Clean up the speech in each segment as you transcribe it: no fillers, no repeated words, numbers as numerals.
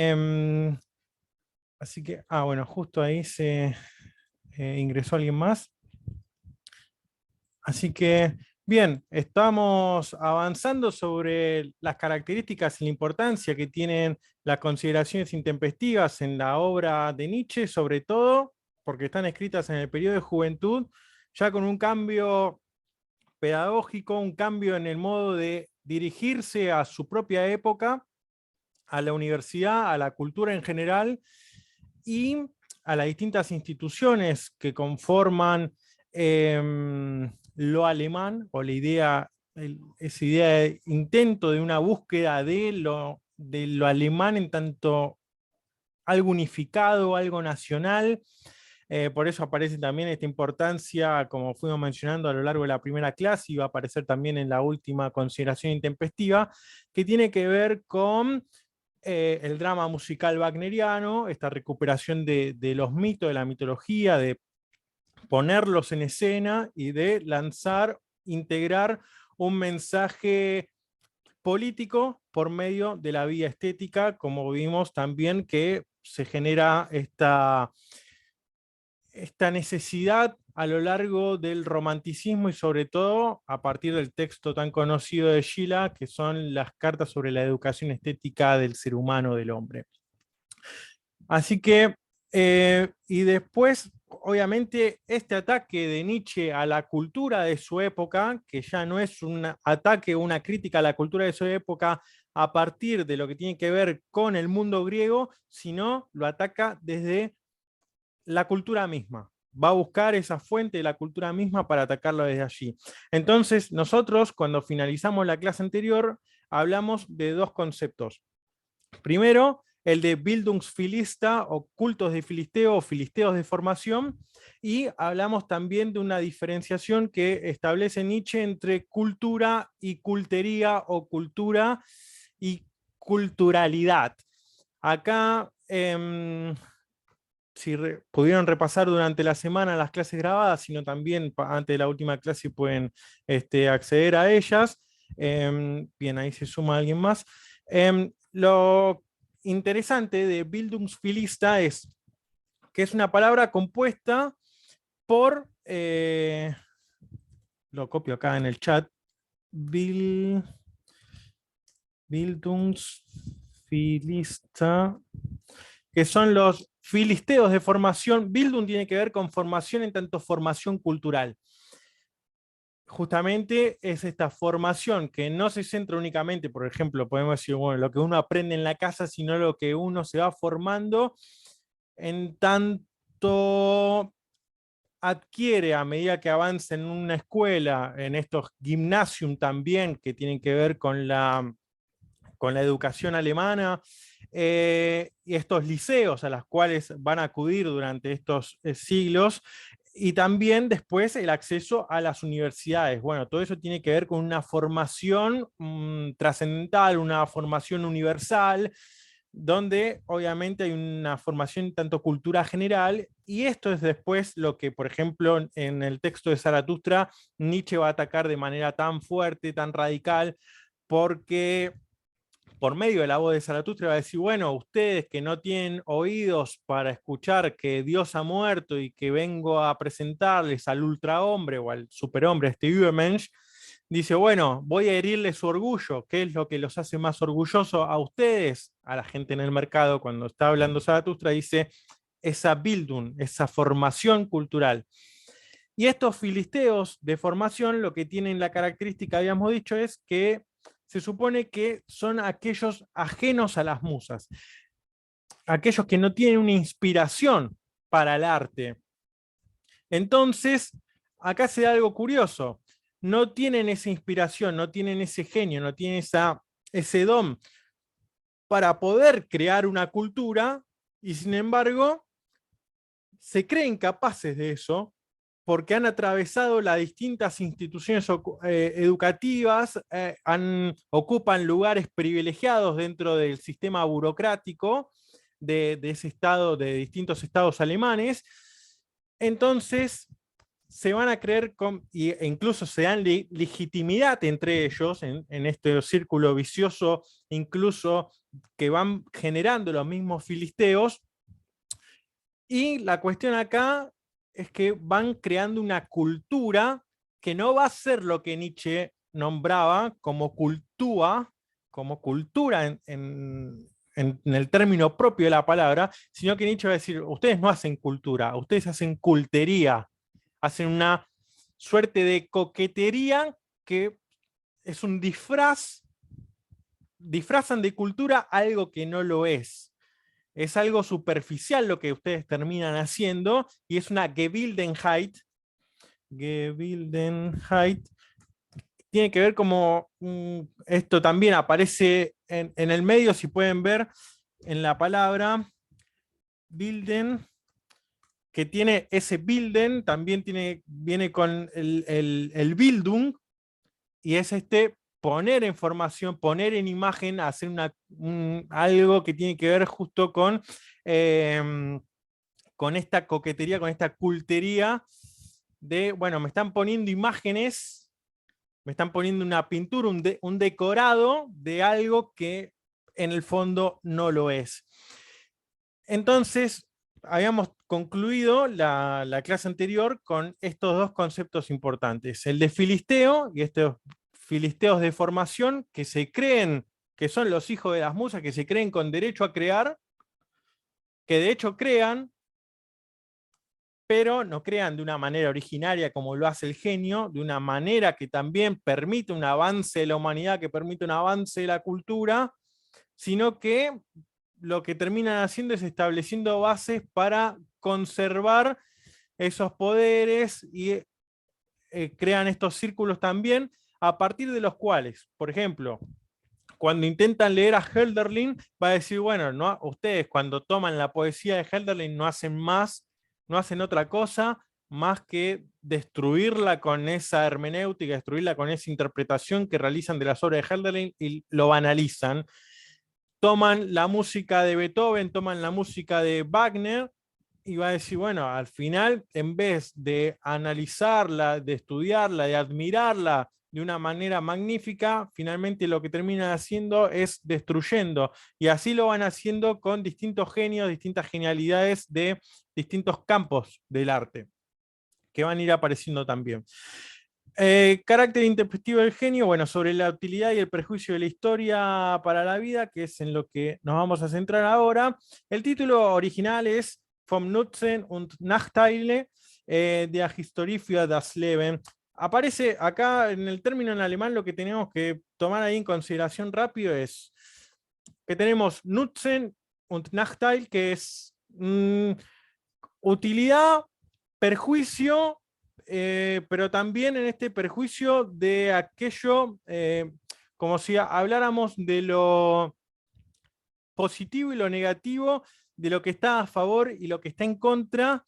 Em, Así que, bueno, justo ahí se ingresó alguien más. Así que, bien, estamos avanzando sobre las características y la importancia que tienen las consideraciones intempestivas en la obra de Nietzsche, sobre todo porque están escritas en el periodo de juventud, ya con un cambio pedagógico, un cambio en el modo de dirigirse a su propia época, a la universidad, a la cultura en general y a las distintas instituciones que conforman lo alemán, o la idea, esa idea de intento de una búsqueda de lo alemán en tanto algo unificado, algo nacional. Por eso aparece también esta importancia, como fuimos mencionando a lo largo de la primera clase, y va a aparecer también en la última consideración intempestiva, que tiene que ver con el drama musical wagneriano, esta recuperación de los mitos, de la mitología, de ponerlos en escena y de lanzar, integrar un mensaje político por medio de la vía estética, como vimos también que se genera esta necesidad a lo largo del romanticismo y sobre todo a partir del texto tan conocido de Schiller, que son las cartas sobre la educación estética del ser humano, del hombre. Así que, y después, obviamente, este ataque de Nietzsche a la cultura de su época, que ya no es un ataque o una crítica a la cultura de su época a partir de lo que tiene que ver con el mundo griego, sino lo ataca desde la cultura misma. Va a buscar esa fuente de la cultura misma para atacarlo desde allí. Entonces, nosotros, cuando finalizamos la clase anterior, hablamos de dos conceptos. Primero, el de Bildungsphilister o cultos de filisteo o filisteos de formación, y hablamos también de una diferenciación que establece Nietzsche entre cultura y cultería, o cultura y culturalidad. Acá, si pudieron repasar durante la semana las clases grabadas, sino también antes de la última clase pueden acceder a ellas. Bien, ahí se suma alguien más. Lo interesante de Bildungsphilister es que es una palabra compuesta por, lo copio acá en el chat, Bildungsphilister, que son los filisteos de formación. Bildung tiene que ver con formación en tanto formación cultural. Justamente es esta formación que no se centra únicamente, por ejemplo, podemos decir, bueno, lo que uno aprende en la casa, sino lo que uno se va formando en tanto adquiere a medida que avanza en una escuela, en estos gymnasium también, que tienen que ver con la educación alemana, y estos liceos a los cuales van a acudir durante estos siglos, y también después el acceso a las universidades. Bueno, todo eso tiene que ver con una formación trascendental, una formación universal, donde obviamente hay una formación tanto cultura general, y esto es después lo que, por ejemplo, en el texto de Zaratustra, Nietzsche va a atacar de manera tan fuerte, tan radical, porque por medio de la voz de Zaratustra va a decir, bueno, ustedes que no tienen oídos para escuchar que Dios ha muerto y que vengo a presentarles al ultrahombre o al superhombre, este Übermensch, dice, bueno, voy a herirles su orgullo. ¿Qué es lo que los hace más orgullosos a ustedes? A la gente en el mercado, cuando está hablando Zaratustra, dice esa Bildung, esa formación cultural. Y estos filisteos de formación lo que tienen la característica, habíamos dicho, es que se supone que son aquellos ajenos a las musas, aquellos que no tienen una inspiración para el arte. Entonces, acá se da algo curioso. No tienen esa inspiración, no tienen ese genio, no tienen ese don para poder crear una cultura, y sin embargo, se creen capaces de eso porque han atravesado las distintas instituciones educativas, ocupan lugares privilegiados dentro del sistema burocrático de ese estado, de distintos estados alemanes. Entonces, se van a creer, e incluso se dan legitimidad entre ellos en este círculo vicioso, incluso que van generando los mismos filisteos. Y la cuestión acá es que van creando una cultura que no va a ser lo que Nietzsche nombraba como cultura en el término propio de la palabra, sino que Nietzsche va a decir, ustedes no hacen cultura, ustedes hacen cultería, hacen una suerte de coquetería que es un disfraz, disfrazan de cultura algo que no lo es. Es algo superficial lo que ustedes terminan haciendo y es una Gebildenheit. Gebildenheit tiene que ver como, esto también aparece en el medio, si pueden ver en la palabra Bilden, que tiene ese Bilden, también viene con el Bildung, y es poner en formación, poner en imagen, hacer algo que tiene que ver justo con esta coquetería, con esta cultería de, bueno, me están poniendo imágenes, me están poniendo una pintura, un decorado de algo que en el fondo no lo es. Entonces, habíamos concluido la clase anterior con estos dos conceptos importantes, el de filisteo y estos filisteos de formación que se creen que son los hijos de las musas, que se creen con derecho a crear, que de hecho crean, pero no crean de una manera originaria como lo hace el genio, de una manera que también permite un avance de la humanidad, que permite un avance de la cultura, sino que lo que terminan haciendo es estableciendo bases para conservar esos poderes y crean estos círculos también, a partir de los cuales, por ejemplo, cuando intentan leer a Hölderlin, va a decir, bueno, no, ustedes cuando toman la poesía de Hölderlin no hacen no hacen otra cosa más que destruirla con esa hermenéutica, destruirla con esa interpretación que realizan de las obras de Hölderlin y lo banalizan. Toman la música de Beethoven, toman la música de Wagner, y va a decir, bueno, al final, en vez de analizarla, de estudiarla, de admirarla de una manera magnífica, finalmente lo que terminan haciendo es destruyendo. Y así lo van haciendo con distintos genios, distintas genialidades de distintos campos del arte, que van a ir apareciendo también. Carácter intempestivo del genio, bueno, sobre la utilidad y el prejuicio de la historia para la vida, que es en lo que nos vamos a centrar ahora. El título original es Vom Nutzen und Nachteile der Historie für das Leben. Aparece acá en el término en alemán, lo que tenemos que tomar ahí en consideración rápido es que tenemos Nutzen und Nachteil, que es utilidad, perjuicio, pero también en este perjuicio de aquello, como si habláramos de lo positivo y lo negativo, de lo que está a favor y lo que está en contra,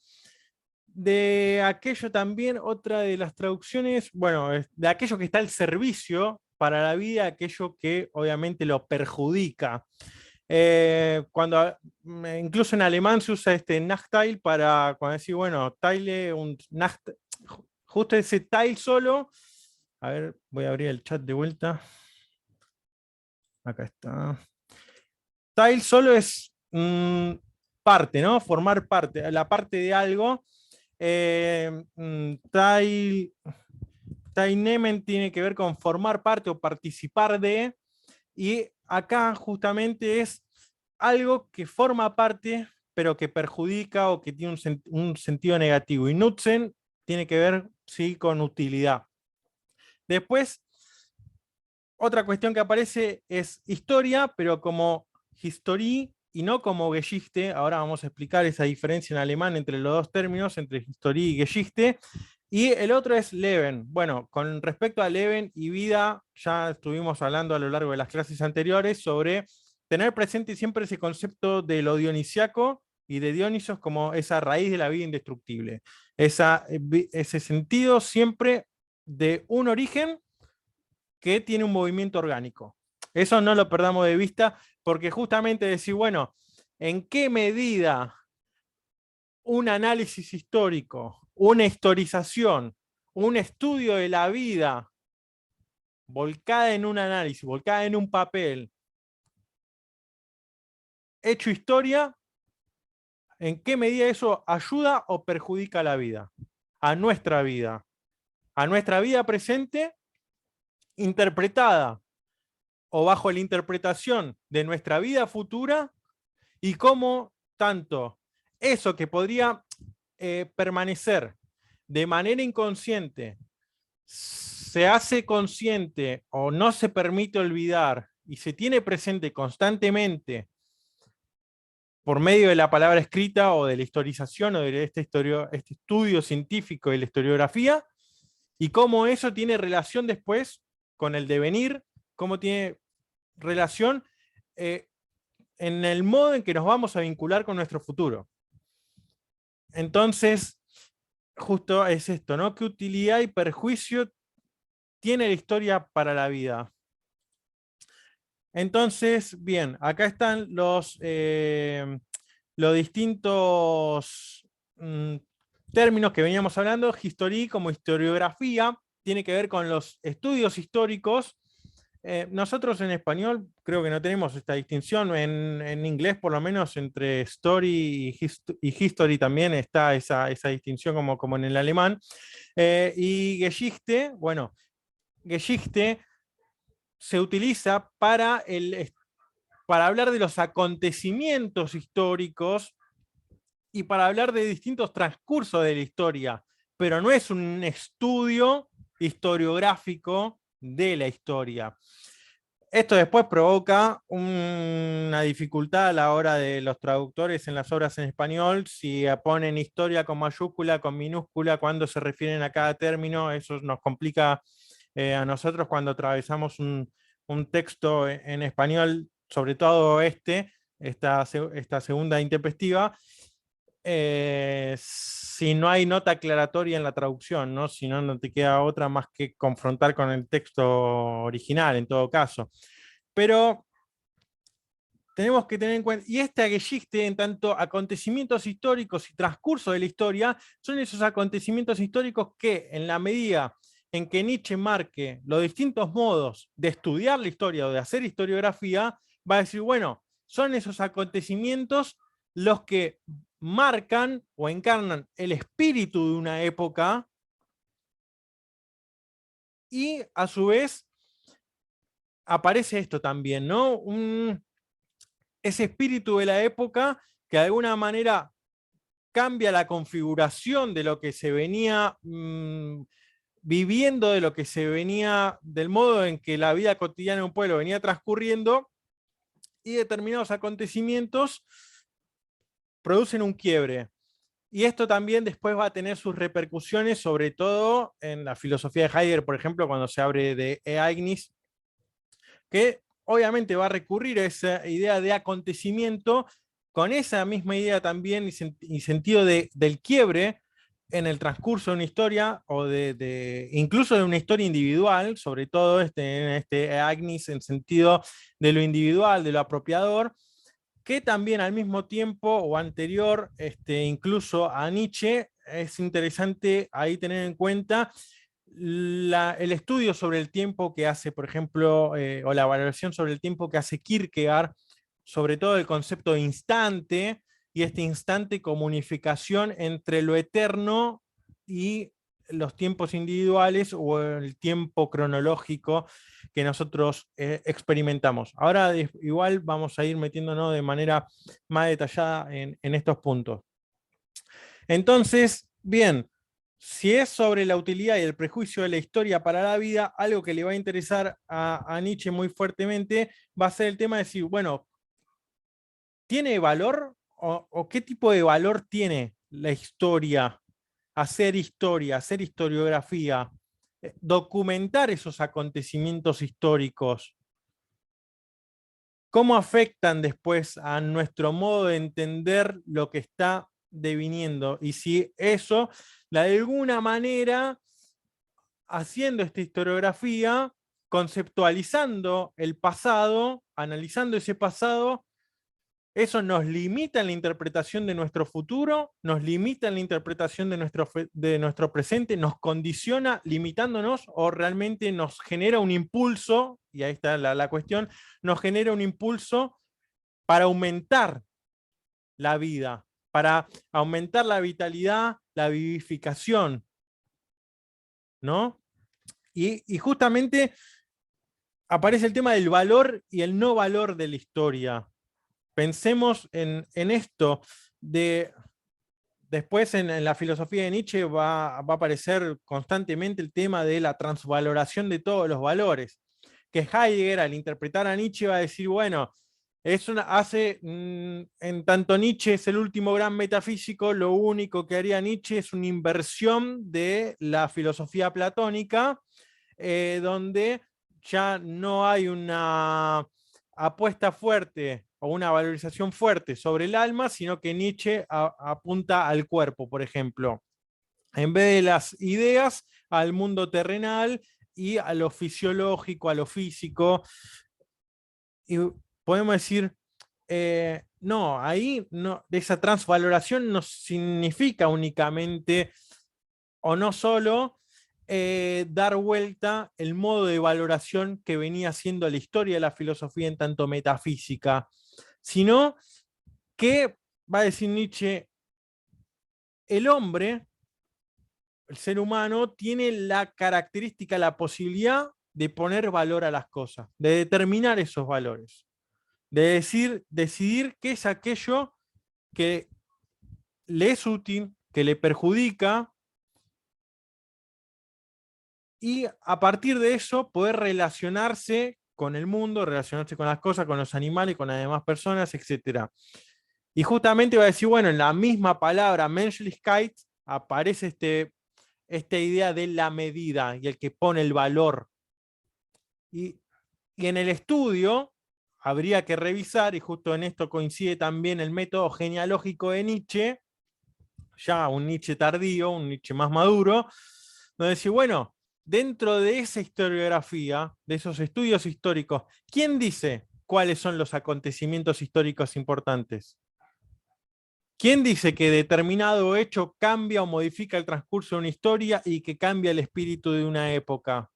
de aquello también, otra de las traducciones, bueno, de aquello que está al servicio para la vida, aquello que obviamente lo perjudica. Incluso en alemán se usa este Nachteil para cuando decir, bueno, Teile und justo ese Teil solo. A ver, voy a abrir el chat de vuelta. Acá está. Teil solo es parte, ¿no? Formar parte, la parte de algo. Teilnehmen tiene que ver con formar parte o participar de, y acá justamente es algo que forma parte, pero que perjudica o que tiene un sentido negativo. Y Nutzen tiene que ver, sí, con utilidad. Después, otra cuestión que aparece es historia, pero como Historie y no como Geschichte. Ahora vamos a explicar esa diferencia en alemán entre los dos términos, entre Historie y Geschichte. Y el otro es Leben. Bueno, con respecto a Leben y vida, ya estuvimos hablando a lo largo de las clases anteriores sobre tener presente siempre ese concepto de lo dionisiaco y de Dionisos como esa raíz de la vida indestructible. Ese sentido siempre de un origen que tiene un movimiento orgánico. Eso no lo perdamos de vista, porque justamente decir, bueno, ¿en qué medida un análisis histórico una historización, un estudio de la vida volcada en un análisis, volcada en un papel, hecho historia, ¿en qué medida eso ayuda o perjudica a la vida? A nuestra vida presente, interpretada o bajo la interpretación de nuestra vida futura, y cómo tanto eso que podría permanecer de manera inconsciente se hace consciente o no se permite olvidar y se tiene presente constantemente por medio de la palabra escrita o de la historización o de este estudio científico de la historiografía, y cómo eso tiene relación después con el devenir, cómo tiene relación en el modo en que nos vamos a vincular con nuestro futuro. Entonces, justo es esto, ¿no? ¿Qué utilidad y perjuicio tiene la historia para la vida? Entonces, bien, acá están los distintos términos que veníamos hablando. History como historiografía, tiene que ver con los estudios históricos. Nosotros en español creo que no tenemos esta distinción, en inglés por lo menos entre story y history también está esa distinción como en el alemán. Y Geschichte, bueno, Geschichte se utiliza para hablar de los acontecimientos históricos y para hablar de distintos transcursos de la historia, pero no es un estudio historiográfico de la historia. Esto después provoca una dificultad a la hora de los traductores en las obras en español, si ponen historia con mayúscula, con minúscula, cuando se refieren a cada término, eso nos complica a nosotros cuando atravesamos un texto en español, sobre todo esta segunda intempestiva, si no hay nota aclaratoria en la traducción, ¿no? Si no, no te queda otra más que confrontar con el texto original, en todo caso. Pero tenemos que tener en cuenta, y esta Geschichte, en tanto acontecimientos históricos y transcurso de la historia, son esos acontecimientos históricos que, en la medida en que Nietzsche marque los distintos modos de estudiar la historia o de hacer historiografía, va a decir, bueno, son esos acontecimientos los que marcan o encarnan el espíritu de una época, y a su vez aparece esto también, ¿no? Ese espíritu de la época que de alguna manera cambia la configuración de lo que se venía viviendo, de lo que se venía, del modo en que la vida cotidiana de un pueblo venía transcurriendo, y determinados acontecimientos producen un quiebre. Y esto también después va a tener sus repercusiones, sobre todo en la filosofía de Heidegger, por ejemplo, cuando se abre de Ereignis, que obviamente va a recurrir a esa idea de acontecimiento, con esa misma idea también y sentido del quiebre en el transcurso de una historia, o incluso de una historia individual, sobre todo en este Agnis en sentido de lo individual, de lo apropiador, que también al mismo tiempo o anterior, incluso a Nietzsche, es interesante ahí tener en cuenta el estudio sobre el tiempo que hace, por ejemplo, o la valoración sobre el tiempo que hace Kierkegaard, sobre todo el concepto de instante, y este instante como unificación entre lo eterno y los tiempos individuales o el tiempo cronológico que nosotros experimentamos. Ahora igual vamos a ir metiéndonos de manera más detallada en estos puntos. Entonces, bien, si es sobre la utilidad y el prejuicio de la historia para la vida, algo que le va a interesar a Nietzsche muy fuertemente va a ser el tema de decir, bueno, ¿tiene valor o qué tipo de valor tiene la historia? Hacer historia, hacer historiografía, documentar esos acontecimientos históricos. ¿Cómo afectan después a nuestro modo de entender lo que está deviniendo? Y si eso, de alguna manera, haciendo esta historiografía, conceptualizando el pasado, analizando ese pasado, Eso nos limita en la interpretación de nuestro futuro, nos limita en la interpretación de nuestro presente, nos condiciona limitándonos o realmente nos genera un impulso, y ahí está la cuestión, nos genera un impulso para aumentar la vida, para aumentar la vitalidad, la vivificación, ¿no? Y justamente aparece el tema del valor y el no valor de la historia. Pensemos en esto. Después en la filosofía de Nietzsche va a aparecer constantemente el tema de la transvaloración de todos los valores. Que Heidegger, al interpretar a Nietzsche, va a decir, bueno, en tanto Nietzsche es el último gran metafísico, lo único que haría Nietzsche es una inversión de la filosofía platónica, donde ya no hay una apuesta fuerte o una valorización fuerte sobre el alma, sino que Nietzsche apunta al cuerpo, por ejemplo. En vez de las ideas, al mundo terrenal y a lo fisiológico, a lo físico. Y podemos decir, no, ahí no, esa transvaloración no significa únicamente o no solo dar vuelta el modo de valoración que venía siendo la historia de la filosofía en tanto metafísica, sino que, va a decir Nietzsche, el hombre, el ser humano, tiene la característica, la posibilidad de poner valor a las cosas, de determinar esos valores, de decidir qué es aquello que le es útil, que le perjudica, y a partir de eso poder relacionarse con el mundo, relacionarse con las cosas, con los animales, con las demás personas, etc. Y justamente va a decir, bueno, en la misma palabra Menschlichkeit aparece esta idea de la medida y el que pone el valor. Y en el estudio habría que revisar, y justo en esto coincide también el método genealógico de Nietzsche, ya un Nietzsche tardío, un Nietzsche más maduro, donde decir, bueno, dentro de esa historiografía, de esos estudios históricos, ¿quién dice cuáles son los acontecimientos históricos importantes? ¿Quién dice que determinado hecho cambia o modifica el transcurso de una historia y que cambia el espíritu de una época?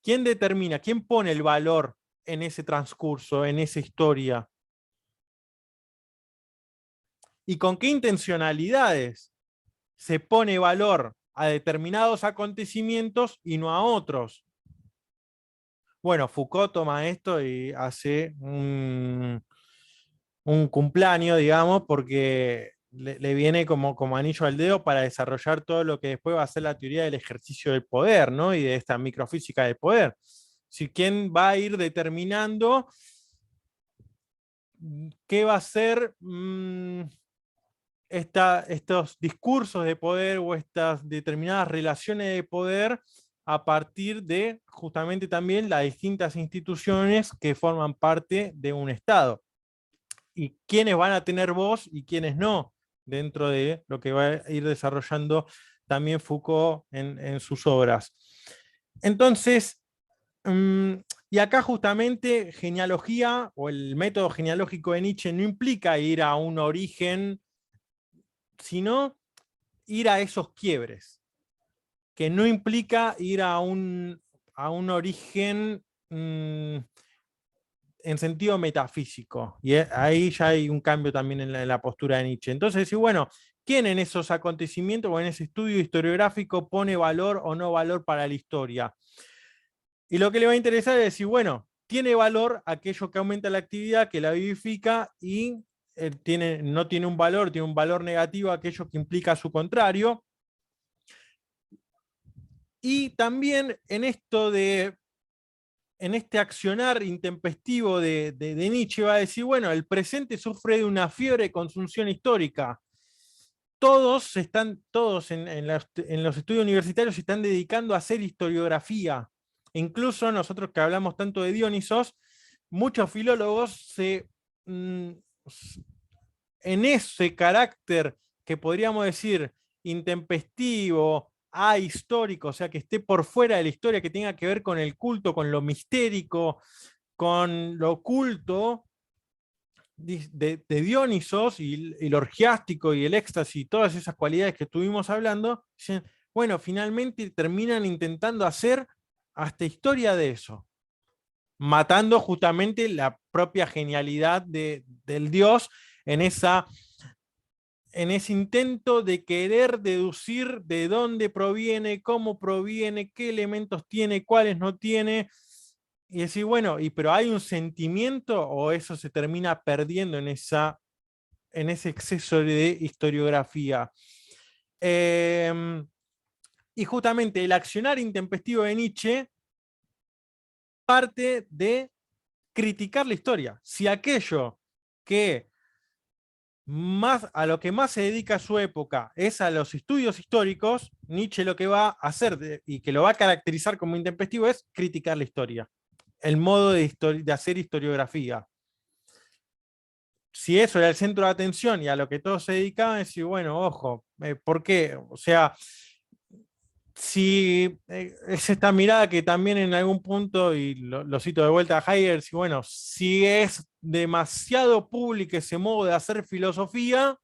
¿Quién determina, quién pone el valor en ese transcurso, en esa historia? ¿Y con qué intencionalidades se pone valor a determinados acontecimientos y no a otros? Bueno, Foucault toma esto y hace un cumpleaños, digamos, porque le viene como anillo al dedo para desarrollar todo lo que después va a ser la teoría del ejercicio del poder, ¿no? Y de esta microfísica del poder. Si quién va a ir determinando qué va a ser estos discursos de poder o estas determinadas relaciones de poder a partir de justamente también las distintas instituciones que forman parte de un Estado. Y quiénes van a tener voz y quiénes no, dentro de lo que va a ir desarrollando también Foucault en sus obras. Entonces, y acá justamente genealogía o el método genealógico de Nietzsche no implica ir a un origen, sino ir a esos quiebres, que no implica ir a un origen en sentido metafísico. Y ahí ya hay un cambio también en la postura de Nietzsche. Entonces, bueno, ¿quién en esos acontecimientos o en ese estudio historiográfico pone valor o no valor para la historia? Y lo que le va a interesar es decir, bueno, tiene valor aquello que aumenta la actividad, que la vivifica, y no tiene un valor negativo aquello que implica su contrario. Y también en este accionar intempestivo de Nietzsche va a decir, bueno, el presente sufre de una fiebre de consunción histórica. Todos en los estudios universitarios se están dedicando a hacer historiografía. Incluso nosotros que hablamos tanto de Dionisos, muchos filólogos en ese carácter que podríamos decir intempestivo, ahistórico, o sea, que esté por fuera de la historia, que tenga que ver con el culto, con lo mistérico, con lo oculto, de Dionisos y el orgiástico y el éxtasis y todas esas cualidades que estuvimos hablando, dicen, bueno, finalmente terminan intentando hacer hasta historia de eso, matando justamente la propia genialidad del dios en ese intento de querer deducir de dónde proviene, cómo proviene, qué elementos tiene, cuáles no tiene, y decir, bueno, pero hay un sentimiento o eso se termina perdiendo en ese exceso de historiografía. Y justamente el accionar intempestivo de Nietzsche parte de criticar la historia. Si aquello que a lo que más se dedica su época es a los estudios históricos, Nietzsche lo que va a hacer y que lo va a caracterizar como intempestivo es criticar la historia, el modo de hacer historiografía. Si eso era el centro de atención y a lo que todos se dedicaban, decir, bueno, ojo, ¿por qué? O sea, si es esta mirada que también en algún punto, y lo cito de vuelta a Heidegger, si, bueno, si es demasiado público ese modo de hacer filosofía,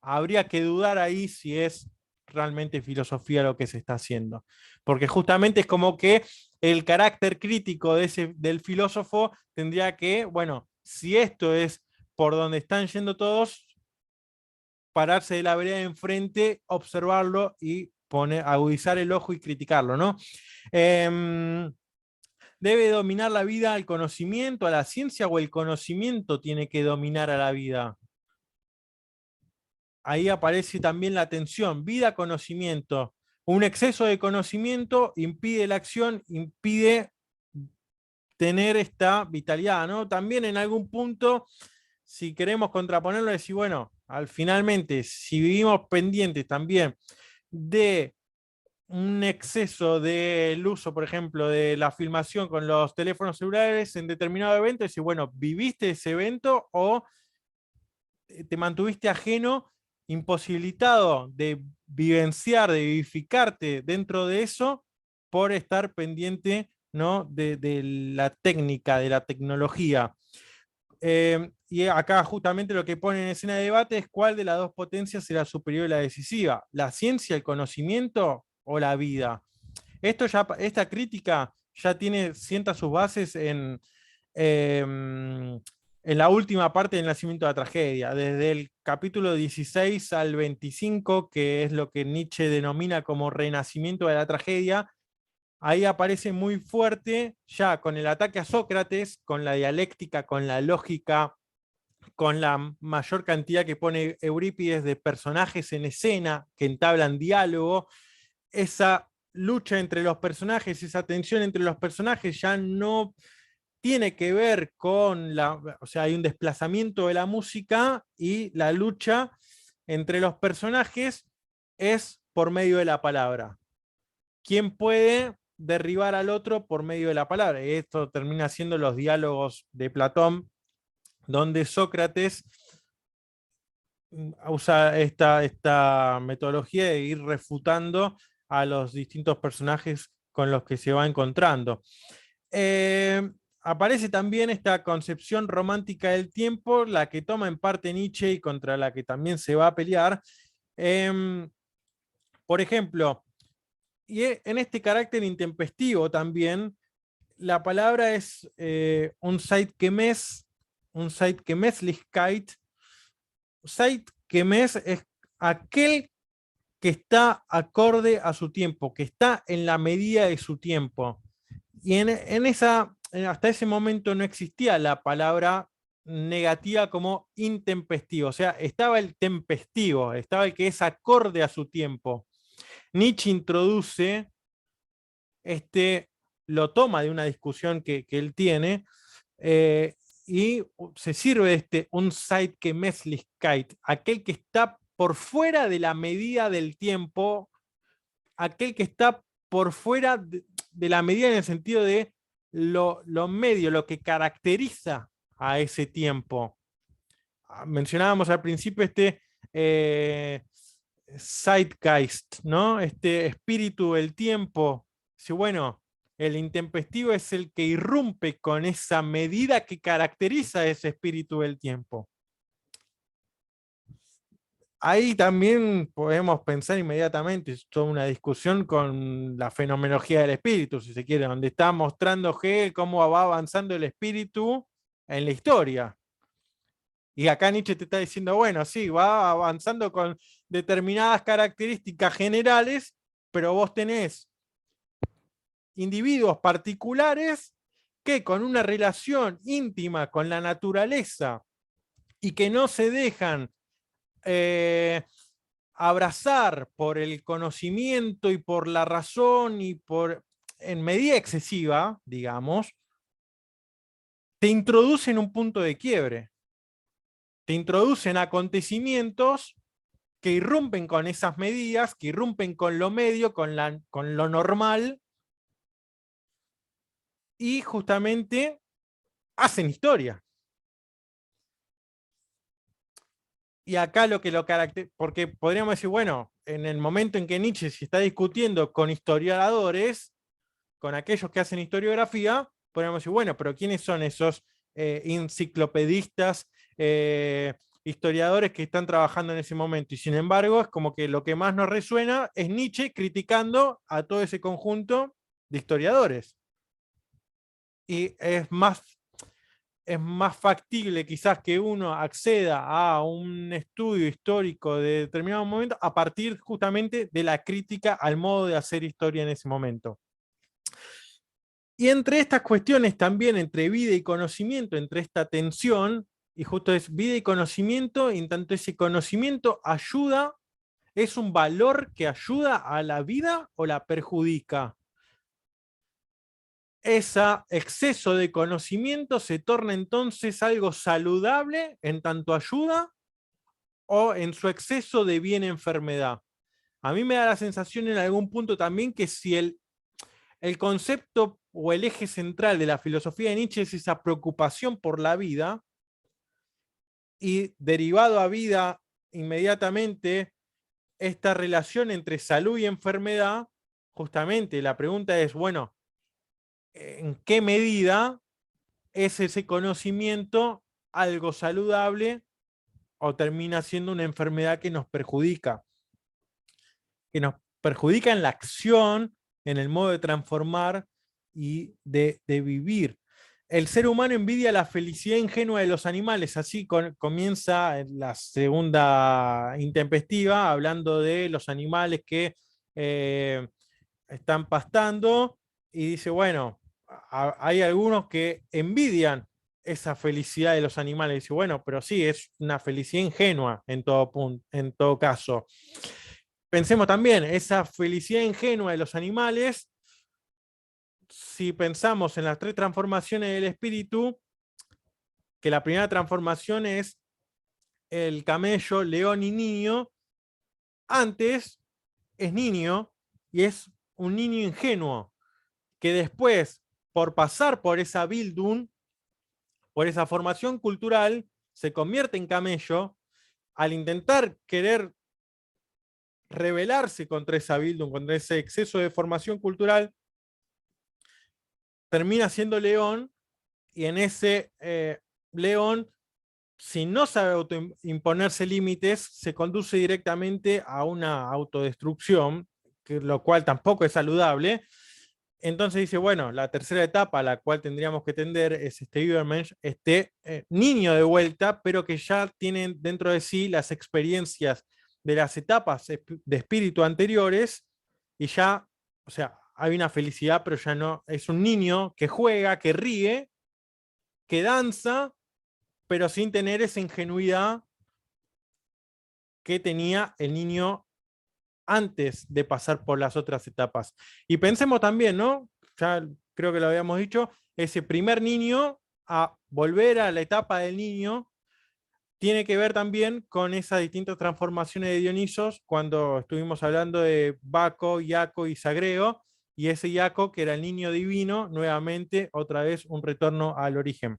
habría que dudar ahí si es realmente filosofía lo que se está haciendo. Porque justamente es como que el carácter crítico del filósofo tendría que, bueno, si esto es por donde están yendo todos, pararse de la vereda de enfrente, observarlo y agudizar el ojo y criticarlo, ¿no? ¿Debe dominar la vida al conocimiento, a la ciencia, o el conocimiento tiene que dominar a la vida? Ahí aparece también la tensión, vida-conocimiento. Un exceso de conocimiento impide la acción, impide tener esta vitalidad, ¿no? También en algún punto, si queremos contraponerlo, decir, bueno, finalmente, si vivimos pendientes también de un exceso del uso, por ejemplo, de la filmación con los teléfonos celulares en determinado evento, decir, bueno, ¿viviste ese evento o te mantuviste ajeno, imposibilitado de vivenciar, de vivificarte dentro de eso por estar pendiente, ¿no? de la técnica, de la tecnología? Y acá justamente lo que pone en escena de debate es cuál de las dos potencias será superior a la decisiva, la ciencia, el conocimiento o la vida. Esta crítica ya sienta sus bases en la última parte del nacimiento de la tragedia, desde el capítulo 16 al 25, que es lo que Nietzsche denomina como renacimiento de la tragedia. Ahí aparece muy fuerte, ya con el ataque a Sócrates, con la dialéctica, con la lógica, con la mayor cantidad que pone Eurípides de personajes en escena que entablan diálogo. Esa lucha entre los personajes, esa tensión entre los personajes ya no tiene que ver con o sea, hay un desplazamiento de la música y la lucha entre los personajes es por medio de la palabra. ¿Quién puede derribar al otro por medio de la palabra? Y esto termina siendo los diálogos de Platón, donde Sócrates usa esta metodología de ir refutando a los distintos personajes con los que se va encontrando. Aparece también esta concepción romántica del tiempo, la que toma en parte Nietzsche y contra la que también se va a pelear. Por ejemplo, y en este carácter intempestivo también, la palabra es un Zeitgemäßlichkeit. Zeitgemäß es aquel que está acorde a su tiempo, que está en la medida de su tiempo. Y hasta ese momento no existía la palabra negativa como intempestivo, o sea, estaba el tempestivo, estaba el que es acorde a su tiempo. Nietzsche introduce lo toma de una discusión que él tiene, y se sirve de Unzeitgemäßlichkeit, aquel que está por fuera de la medida del tiempo, aquel que está por fuera de la medida en el sentido de lo medio, lo que caracteriza a ese tiempo. Mencionábamos al principio Zeitgeist, ¿no? Este espíritu del tiempo. Bueno, el intempestivo es el que irrumpe con esa medida que caracteriza a ese espíritu del tiempo. Ahí también podemos pensar inmediatamente, es toda una discusión con la fenomenología del espíritu, si se quiere, donde está mostrando Hegel cómo va avanzando el espíritu en la historia. Y acá Nietzsche te está diciendo, bueno, sí, va avanzando con determinadas características generales, pero vos tenés individuos particulares que con una relación íntima con la naturaleza y que no se dejan abrazar por el conocimiento y por la razón y por, en medida excesiva, digamos, te introducen un punto de quiebre. Te introducen acontecimientos que irrumpen con esas medidas, que irrumpen con lo medio, con lo normal, y justamente hacen historia. Y acá lo que lo caracteriza, porque podríamos decir, bueno, en el momento en que Nietzsche se está discutiendo con historiadores, con aquellos que hacen historiografía, podríamos decir, bueno, pero ¿quiénes son esos enciclopedistas, historiadores que están trabajando en ese momento? Y sin embargo, es como que lo que más nos resuena es Nietzsche criticando a todo ese conjunto de historiadores. Y es más factible quizás que uno acceda a un estudio histórico de determinado momento a partir justamente de la crítica al modo de hacer historia en ese momento. Y entre estas cuestiones también, entre vida y conocimiento, entre esta tensión, y justo es vida y conocimiento, y en tanto ese conocimiento ayuda, ¿es un valor que ayuda a la vida o la perjudica? Ese exceso de conocimiento se torna entonces algo saludable en tanto ayuda, o en su exceso deviene enfermedad. A mí me da la sensación en algún punto también que si el concepto o el eje central de la filosofía de Nietzsche es esa preocupación por la vida, y derivado a vida inmediatamente esta relación entre salud y enfermedad, justamente la pregunta es, bueno, ¿en qué medida es ese conocimiento algo saludable o termina siendo una enfermedad que nos perjudica? Que nos perjudica en la acción, en el modo de transformar y de vivir. El ser humano envidia la felicidad ingenua de los animales, así comienza la segunda intempestiva, hablando de los animales que están pastando, y dice, bueno, hay algunos que envidian esa felicidad de los animales. Dice, bueno, pero sí, es una felicidad ingenua en todo caso. Pensemos también, esa felicidad ingenua de los animales, si pensamos en las tres transformaciones del espíritu, que la primera transformación es el camello, león y niño, antes es niño y es un niño ingenuo, que después, por pasar por esa Bildung, por esa formación cultural, se convierte en camello, al intentar querer rebelarse contra esa Bildung, contra ese exceso de formación cultural, termina siendo león, y en ese león, si no sabe imponerse límites, se conduce directamente a una autodestrucción, lo cual tampoco es saludable. Entonces dice, bueno, la tercera etapa a la cual tendríamos que tender es este Übermensch, este niño de vuelta, pero que ya tiene dentro de sí las experiencias de las etapas de espíritu anteriores, y ya, o sea, hay una felicidad, pero ya no, es un niño que juega, que ríe, que danza, pero sin tener esa ingenuidad que tenía el niño antes de pasar por las otras etapas. Y pensemos también, ¿no? Ya creo que lo habíamos dicho, ese primer niño a volver a la etapa del niño tiene que ver también con esas distintas transformaciones de Dionisos, cuando estuvimos hablando de Baco, Iaco y Sagreo, y ese Iaco que era el niño divino, nuevamente otra vez un retorno al origen.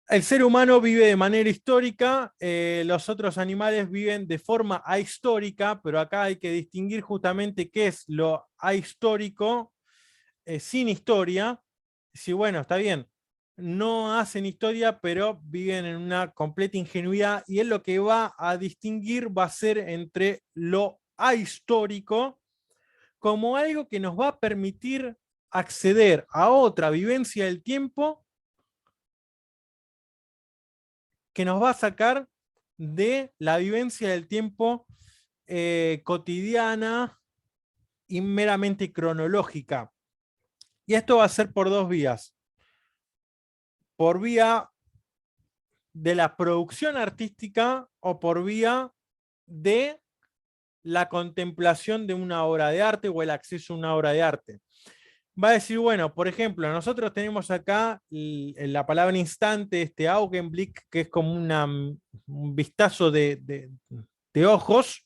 El ser humano vive de manera histórica, los otros animales viven de forma ahistórica, pero acá hay que distinguir justamente qué es lo ahistórico sin historia, si bueno, está bien, no hacen historia, pero viven en una completa ingenuidad, y él lo que va a distinguir va a ser entre lo ahistórico como algo que nos va a permitir acceder a otra vivencia del tiempo que nos va a sacar de la vivencia del tiempo cotidiana y meramente cronológica. Y esto va a ser por dos vías. Por vía de la producción artística o por vía de la contemplación de una obra de arte o el acceso a una obra de arte. Va a decir, bueno, por ejemplo, nosotros tenemos acá la palabra instante, este Augenblick, que es como un vistazo de ojos.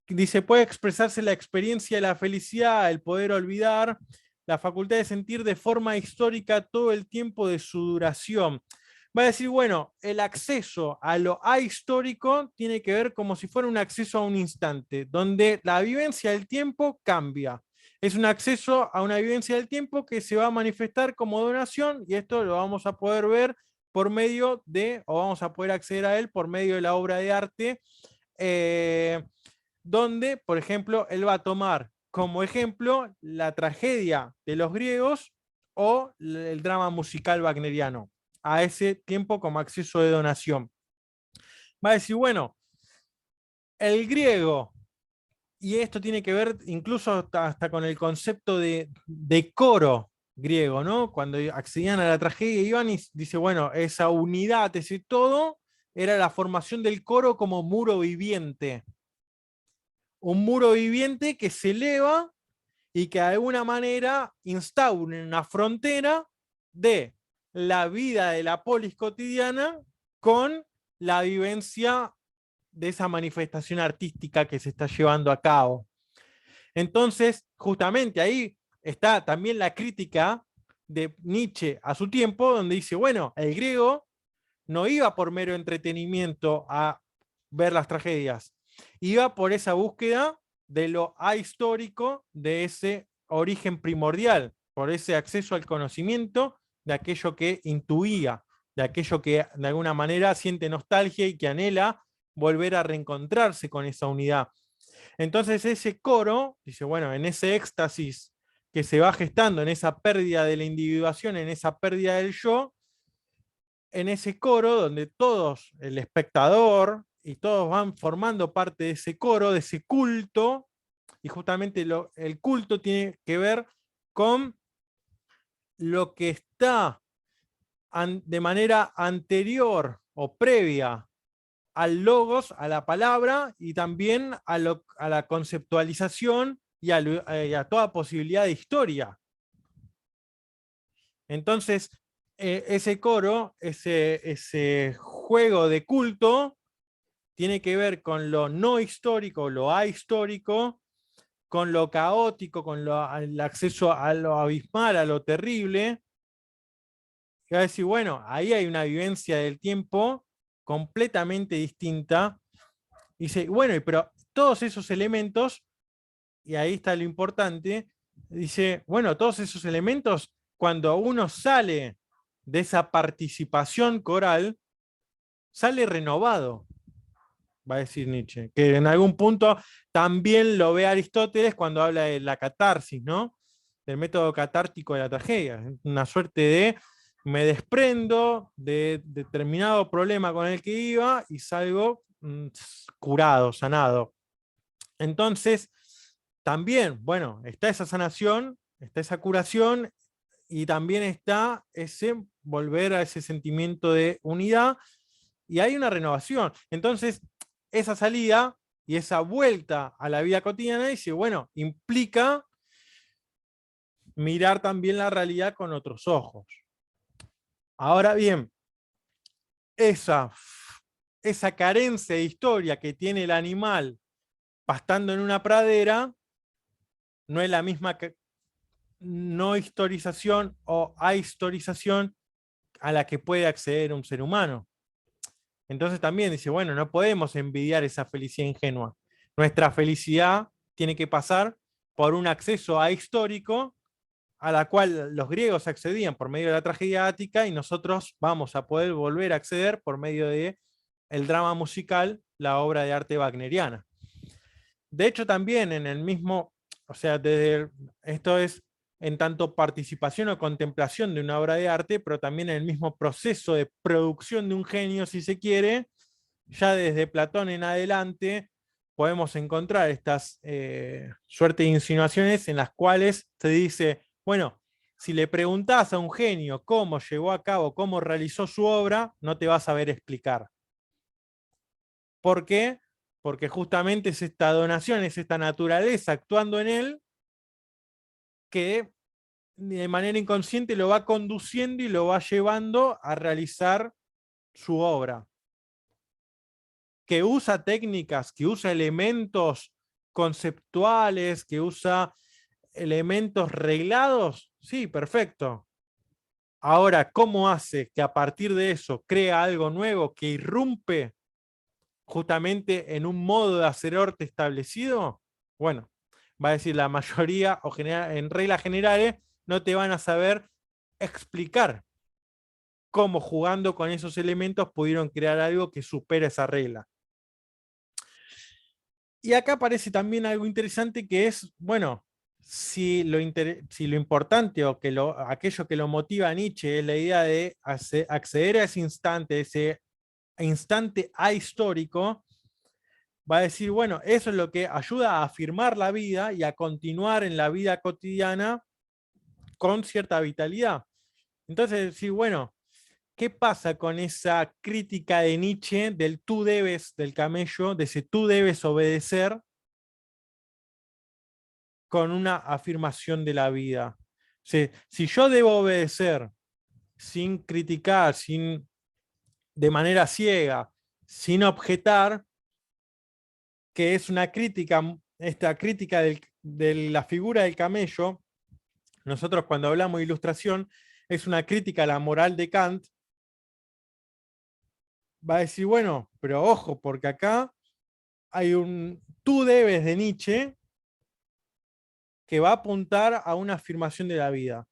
Dice, puede expresarse la experiencia de la felicidad, el poder olvidar, la facultad de sentir de forma histórica todo el tiempo de su duración. Va a decir, bueno, el acceso a lo ahistórico tiene que ver como si fuera un acceso a un instante, donde la vivencia del tiempo cambia. Es un acceso a una vivencia del tiempo que se va a manifestar como donación, y esto lo vamos a poder ver por medio de, o vamos a poder acceder a él por medio de la obra de arte, donde, por ejemplo, él va a tomar como ejemplo la tragedia de los griegos o el drama musical wagneriano, a ese tiempo como acceso de donación. Va a decir, bueno, el griego, y esto tiene que ver incluso hasta con el concepto de coro griego, ¿no? Cuando accedían a la tragedia, iban y dice, bueno, esa unidad, ese todo, era la formación del coro como muro viviente. Un muro viviente que se eleva y que de alguna manera instaura una frontera de la vida de la polis cotidiana con la vivencia de esa manifestación artística que se está llevando a cabo. Entonces, justamente ahí está también la crítica de Nietzsche a su tiempo, donde dice, bueno, el griego no iba por mero entretenimiento a ver las tragedias, iba por esa búsqueda de lo ahistórico, de ese origen primordial, por ese acceso al conocimiento de aquello que intuía, de aquello que de alguna manera siente nostalgia y que anhela volver a reencontrarse con esa unidad. Entonces ese coro, dice, bueno, en ese éxtasis que se va gestando, en esa pérdida de la individuación, en esa pérdida del yo, en ese coro donde todos, el espectador y todos van formando parte de ese coro, de ese culto, y justamente el culto tiene que ver con lo que está de manera anterior o previa al logos, a la palabra, y también a la conceptualización y a toda posibilidad de historia. Entonces, ese coro, ese juego de culto, tiene que ver con lo no histórico, lo ahistórico, con lo caótico, con el acceso a lo abismal, a lo terrible. Y va a decir, bueno, ahí hay una vivencia del tiempo completamente distinta. Y dice, bueno, pero todos esos elementos, y ahí está lo importante, dice, bueno, todos esos elementos, cuando uno sale de esa participación coral, sale renovado, va a decir Nietzsche, que en algún punto también lo ve Aristóteles cuando habla de la catarsis, ¿no? Del método catártico de la tragedia, una suerte de me desprendo de determinado problema con el que iba y salgo curado, sanado. Entonces, también, bueno, está esa sanación, está esa curación y también está ese volver a ese sentimiento de unidad y hay una renovación. Entonces, esa salida y esa vuelta a la vida cotidiana dice, bueno, implica mirar también la realidad con otros ojos. Ahora bien, esa carencia de historia que tiene el animal pastando en una pradera no es la misma no historización o ahistorización a la que puede acceder un ser humano. Entonces también dice, bueno, no podemos envidiar esa felicidad ingenua. Nuestra felicidad tiene que pasar por un acceso ahistórico a la cual los griegos accedían por medio de la tragedia ática y nosotros vamos a poder volver a acceder por medio de el drama musical, la obra de arte wagneriana. De hecho, también en el mismo, o sea, esto es en tanto participación o contemplación de una obra de arte, pero también en el mismo proceso de producción de un genio, si se quiere, ya desde Platón en adelante podemos encontrar estas suerte de insinuaciones en las cuales se dice, bueno, si le preguntás a un genio cómo llevó a cabo, cómo realizó su obra, no te va a saber explicar. ¿Por qué? Porque justamente es esta donación, es esta naturaleza actuando en él que de manera inconsciente lo va conduciendo y lo va llevando a realizar su obra. Que usa técnicas, que usa elementos conceptuales, que usa elementos reglados, sí, perfecto. Ahora, ¿cómo hace que a partir de eso crea algo nuevo que irrumpe justamente en un modo de hacer arte establecido? Bueno, va a decir la mayoría, o en reglas generales, no te van a saber explicar cómo jugando con esos elementos pudieron crear algo que supera esa regla. Y acá aparece también algo interesante que es, bueno, si lo importante o que aquello que lo motiva a Nietzsche es la idea de acceder a ese instante ahistórico, va a decir, bueno, eso es lo que ayuda a afirmar la vida y a continuar en la vida cotidiana con cierta vitalidad. Entonces, sí, bueno, ¿qué pasa con esa crítica de Nietzsche del tú debes del camello, de ese tú debes obedecer, con una afirmación de la vida? Si yo debo obedecer sin criticar, de manera ciega, sin objetar, que es una crítica, esta crítica de la figura del camello, nosotros cuando hablamos de ilustración, es una crítica a la moral de Kant, va a decir, bueno, pero ojo, porque acá hay un tú debes de Nietzsche que va a apuntar a una afirmación de la vida.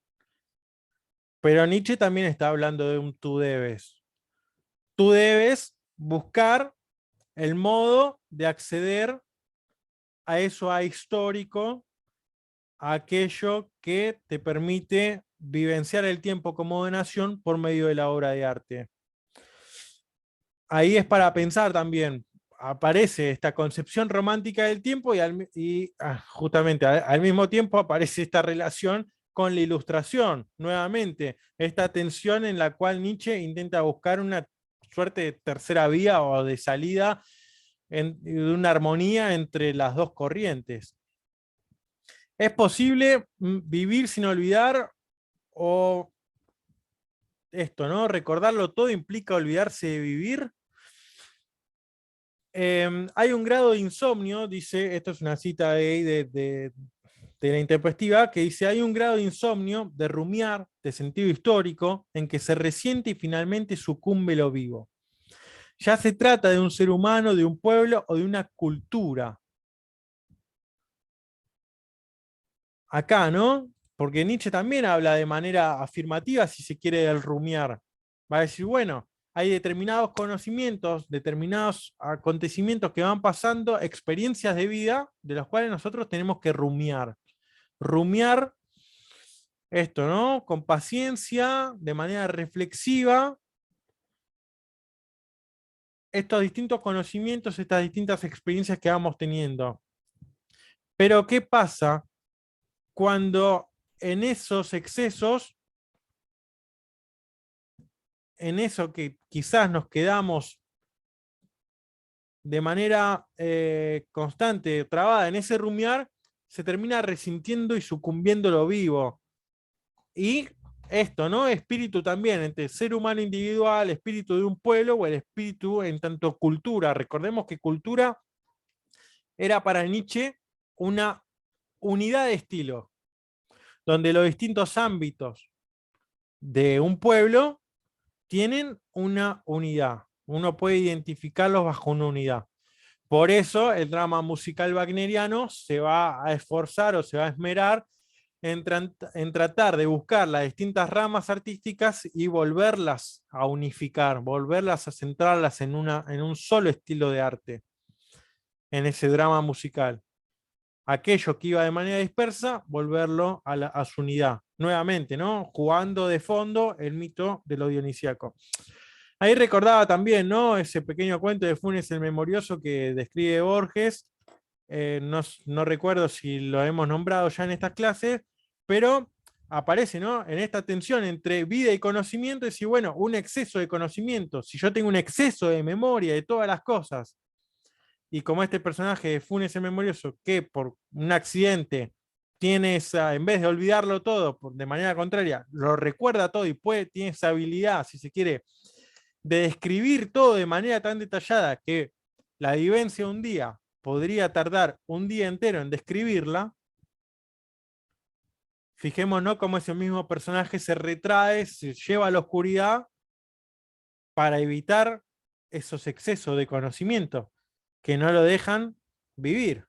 Pero Nietzsche también está hablando de un tú debes. Tú debes buscar el modo de acceder a eso ahistórico, a aquello que te permite vivenciar el tiempo como donación por medio de la obra de arte. Ahí es para pensar también, aparece esta concepción romántica del tiempo y justamente al mismo tiempo aparece esta relación con la ilustración, nuevamente, esta tensión en la cual Nietzsche intenta buscar una suerte de tercera vía o de salida, de una armonía entre las dos corrientes. ¿Es posible vivir sin olvidar o esto, ¿no? Recordarlo todo implica olvidarse de vivir? Hay un grado de insomnio, dice, esto es una cita de la intempestiva, que dice, hay un grado de insomnio, de rumiar, de sentido histórico, en que se resiente y finalmente sucumbe lo vivo. Ya se trata de un ser humano, de un pueblo o de una cultura. Acá, ¿no? Porque Nietzsche también habla de manera afirmativa, si se quiere, del rumiar. Va a decir, bueno, hay determinados conocimientos, determinados acontecimientos que van pasando, experiencias de vida, de los cuales nosotros tenemos que rumiar. Rumiar esto, ¿no? Con paciencia, de manera reflexiva, estos distintos conocimientos, estas distintas experiencias que vamos teniendo. Pero, ¿qué pasa cuando en esos excesos, en eso que quizás nos quedamos de manera constante, trabada en ese rumiar, se termina resintiendo y sucumbiendo lo vivo? Y esto, ¿no? Espíritu también, entre ser humano individual, espíritu de un pueblo o el espíritu en tanto cultura. Recordemos que cultura era para Nietzsche una unidad de estilo, donde los distintos ámbitos de un pueblo tienen una unidad. Uno puede identificarlos bajo una unidad. Por eso el drama musical wagneriano se va a esforzar o se va a esmerar en tratar de buscar las distintas ramas artísticas y volverlas a unificar, volverlas a centrarlas en un solo estilo de arte, en ese drama musical. Aquello que iba de manera dispersa, volverlo a su unidad. Nuevamente, ¿no? Jugando de fondo el mito de lo dionisíaco. Ahí recordaba también, ¿no? Ese pequeño cuento de Funes el Memorioso que describe Borges. No recuerdo si lo hemos nombrado ya en estas clases, pero aparece, ¿no? En esta tensión entre vida y conocimiento, es decir, bueno, un exceso de conocimiento. Si yo tengo un exceso de memoria de todas las cosas, y como este personaje de Funes el Memorioso, que por un accidente tiene esa, en vez de olvidarlo todo de manera contraria, lo recuerda todo y tiene esa habilidad, si se quiere, de describir todo de manera tan detallada que la vivencia un día podría tardar un día entero en describirla. Fijémonos cómo ese mismo personaje se retrae, se lleva a la oscuridad para evitar esos excesos de conocimiento que no lo dejan vivir.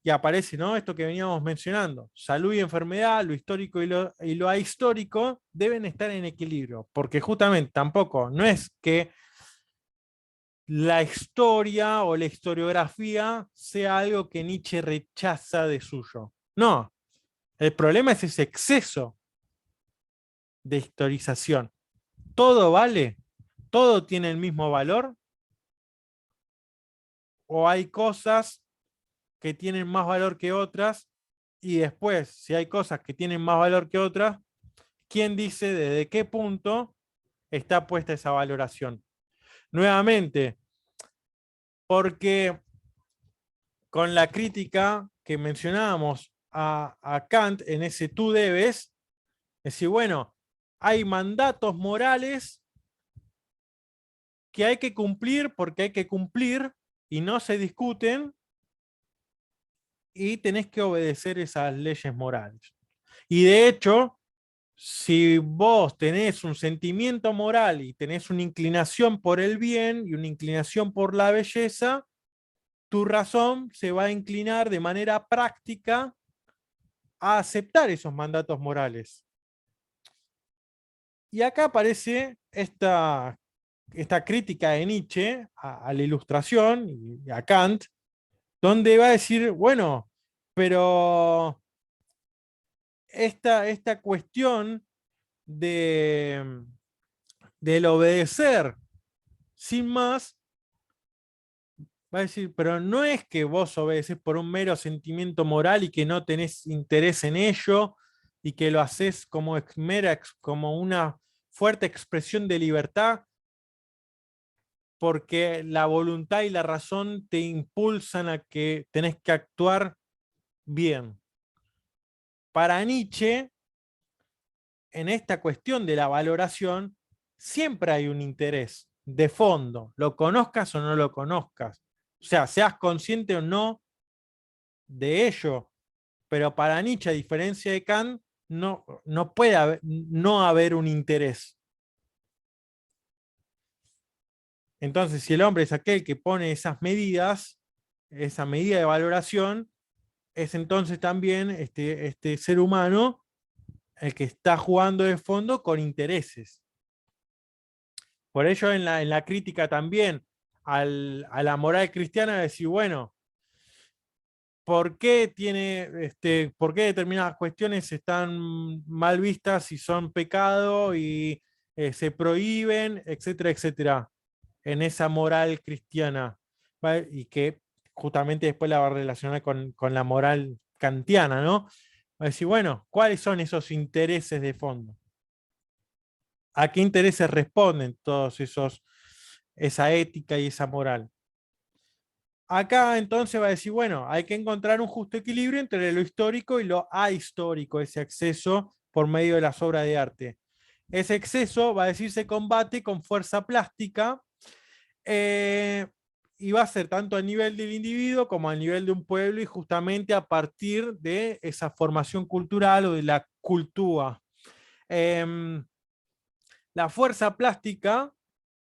Y aparece, ¿no? Esto que veníamos mencionando. Salud y enfermedad, lo histórico y lo ahistórico deben estar en equilibrio, porque justamente tampoco, no es que la historia o la historiografía sea algo que Nietzsche rechaza de suyo. No, el problema es ese exceso de historización. ¿Todo vale? ¿Todo tiene el mismo valor? ¿O hay cosas que tienen más valor que otras? Y después, si hay cosas que tienen más valor que otras, ¿quién dice desde qué punto está puesta esa valoración? Nuevamente, porque con la crítica que mencionábamos a Kant en ese tú debes, es decir, bueno, hay mandatos morales que hay que cumplir porque hay que cumplir y no se discuten y tenés que obedecer esas leyes morales. Y de hecho, si vos tenés un sentimiento moral y tenés una inclinación por el bien y una inclinación por la belleza, tu razón se va a inclinar de manera práctica a aceptar esos mandatos morales. Y acá aparece esta crítica de Nietzsche a la Ilustración y a Kant, donde va a decir, bueno, pero esta cuestión de, del obedecer sin más, va a decir, pero no es que vos obedeces por un mero sentimiento moral y que no tenés interés en ello y que lo haces como, como una fuerte expresión de libertad, porque la voluntad y la razón te impulsan a que tenés que actuar bien. Para Nietzsche, en esta cuestión de la valoración, siempre hay un interés de fondo, lo conozcas o no lo conozcas. O sea, seas consciente o no de ello. Pero para Nietzsche, a diferencia de Kant, no puede no haber un interés. Entonces, si el hombre es aquel que pone esas medidas, esa medida de valoración, es entonces también este ser humano el que está jugando de fondo con intereses. Por ello, en la crítica también a la moral cristiana, decir, bueno, ¿por qué por qué determinadas cuestiones están mal vistas y son pecado y se prohíben, etcétera, etcétera, en esa moral cristiana? ¿Vale? Y que justamente después la va a relacionar con la moral kantiana, ¿no? Va a decir, bueno, ¿cuáles son esos intereses de fondo? ¿A qué intereses responden todos esa ética y esa moral? Acá entonces va a decir, bueno, hay que encontrar un justo equilibrio entre lo histórico y lo ahistórico, ese acceso por medio de las obras de arte. Ese exceso, va a decir, se combate con fuerza plástica y va a ser tanto a nivel del individuo como a nivel de un pueblo y justamente a partir de esa formación cultural o de la cultura. La fuerza plástica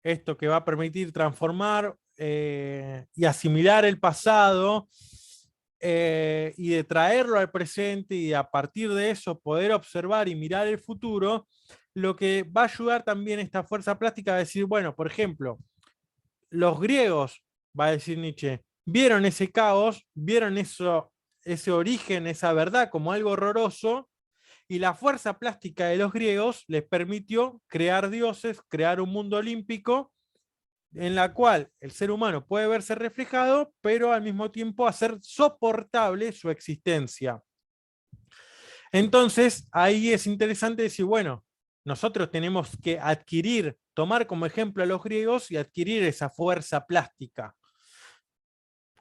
esto que va a permitir transformar y asimilar el pasado, y de traerlo al presente y a partir de eso poder observar y mirar el futuro, lo que va a ayudar también esta fuerza plástica a decir, bueno, por ejemplo, los griegos, va a decir Nietzsche, vieron ese caos, vieron eso, ese origen, esa verdad como algo horroroso, y la fuerza plástica de los griegos les permitió crear dioses, crear un mundo olímpico en la cual el ser humano puede verse reflejado, pero al mismo tiempo hacer soportable su existencia. Entonces, ahí es interesante decir, bueno, nosotros tenemos que adquirir, tomar como ejemplo a los griegos y adquirir esa fuerza plástica.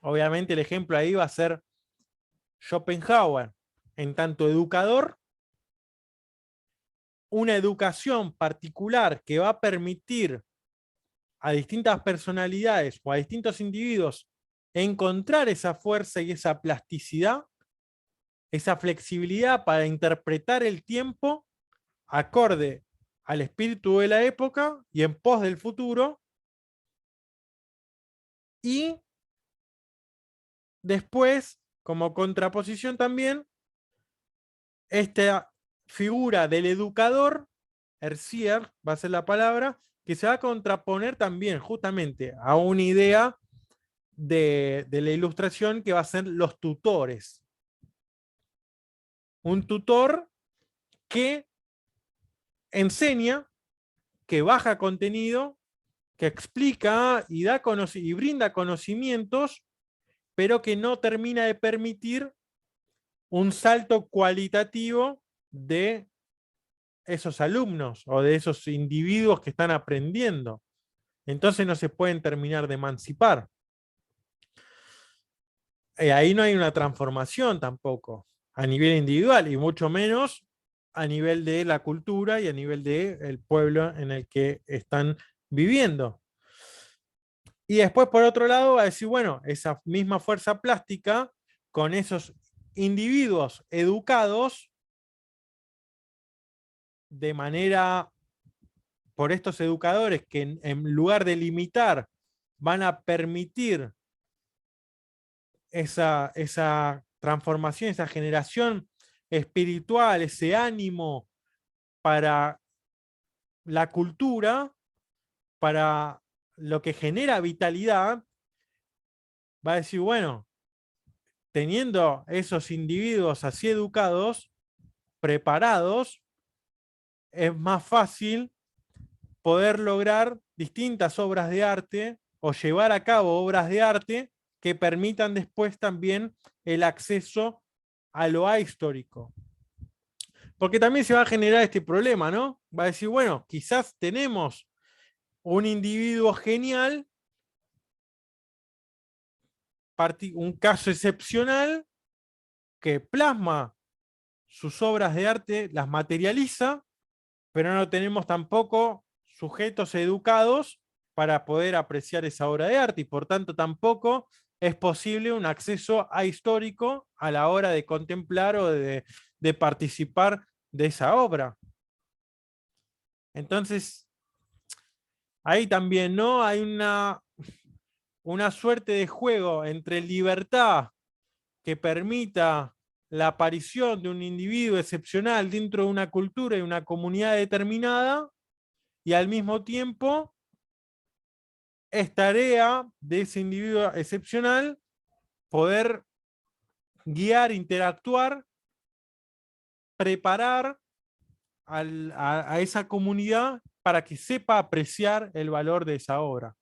Obviamente el ejemplo ahí va a ser Schopenhauer, en tanto educador, una educación particular que va a permitir a distintas personalidades o a distintos individuos encontrar esa fuerza y esa plasticidad, esa flexibilidad para interpretar el tiempo acorde al espíritu de la época y en pos del futuro. Y después, como contraposición también, esta figura del educador, Erzier va a ser la palabra, que se va a contraponer también justamente a una idea de la ilustración que va a ser los tutores. Un tutor que enseña, que baja contenido, que explica y, y brinda conocimientos, pero que no termina de permitir un salto cualitativo de esos alumnos o de esos individuos que están aprendiendo. Entonces no se pueden terminar de emancipar. Ahí no hay una transformación tampoco a nivel individual y mucho menos a nivel de la cultura y a nivel del pueblo en el que están viviendo. Y después, por otro lado, va a decir, bueno, esa misma fuerza plástica con esos individuos educados de manera por estos educadores que en lugar de limitar van a permitir esa transformación, esa generación espiritual, ese ánimo para la cultura, para lo que genera vitalidad, va a decir, bueno, teniendo esos individuos así educados, preparados, es más fácil poder lograr distintas obras de arte o llevar a cabo obras de arte que permitan después también el acceso a lo ahistórico. Porque también se va a generar este problema, ¿no? Va a decir, bueno, quizás tenemos un individuo genial, un caso excepcional, que plasma sus obras de arte, las materializa, pero no tenemos tampoco sujetos educados para poder apreciar esa obra de arte y por tanto tampoco es posible un acceso ahistórico a la hora de contemplar o de participar de esa obra. Entonces, ahí también no hay una suerte de juego entre libertad que permita la aparición de un individuo excepcional dentro de una cultura y una comunidad determinada, y al mismo tiempo es tarea de ese individuo excepcional poder guiar, interactuar, preparar a esa comunidad para que sepa apreciar el valor de esa obra.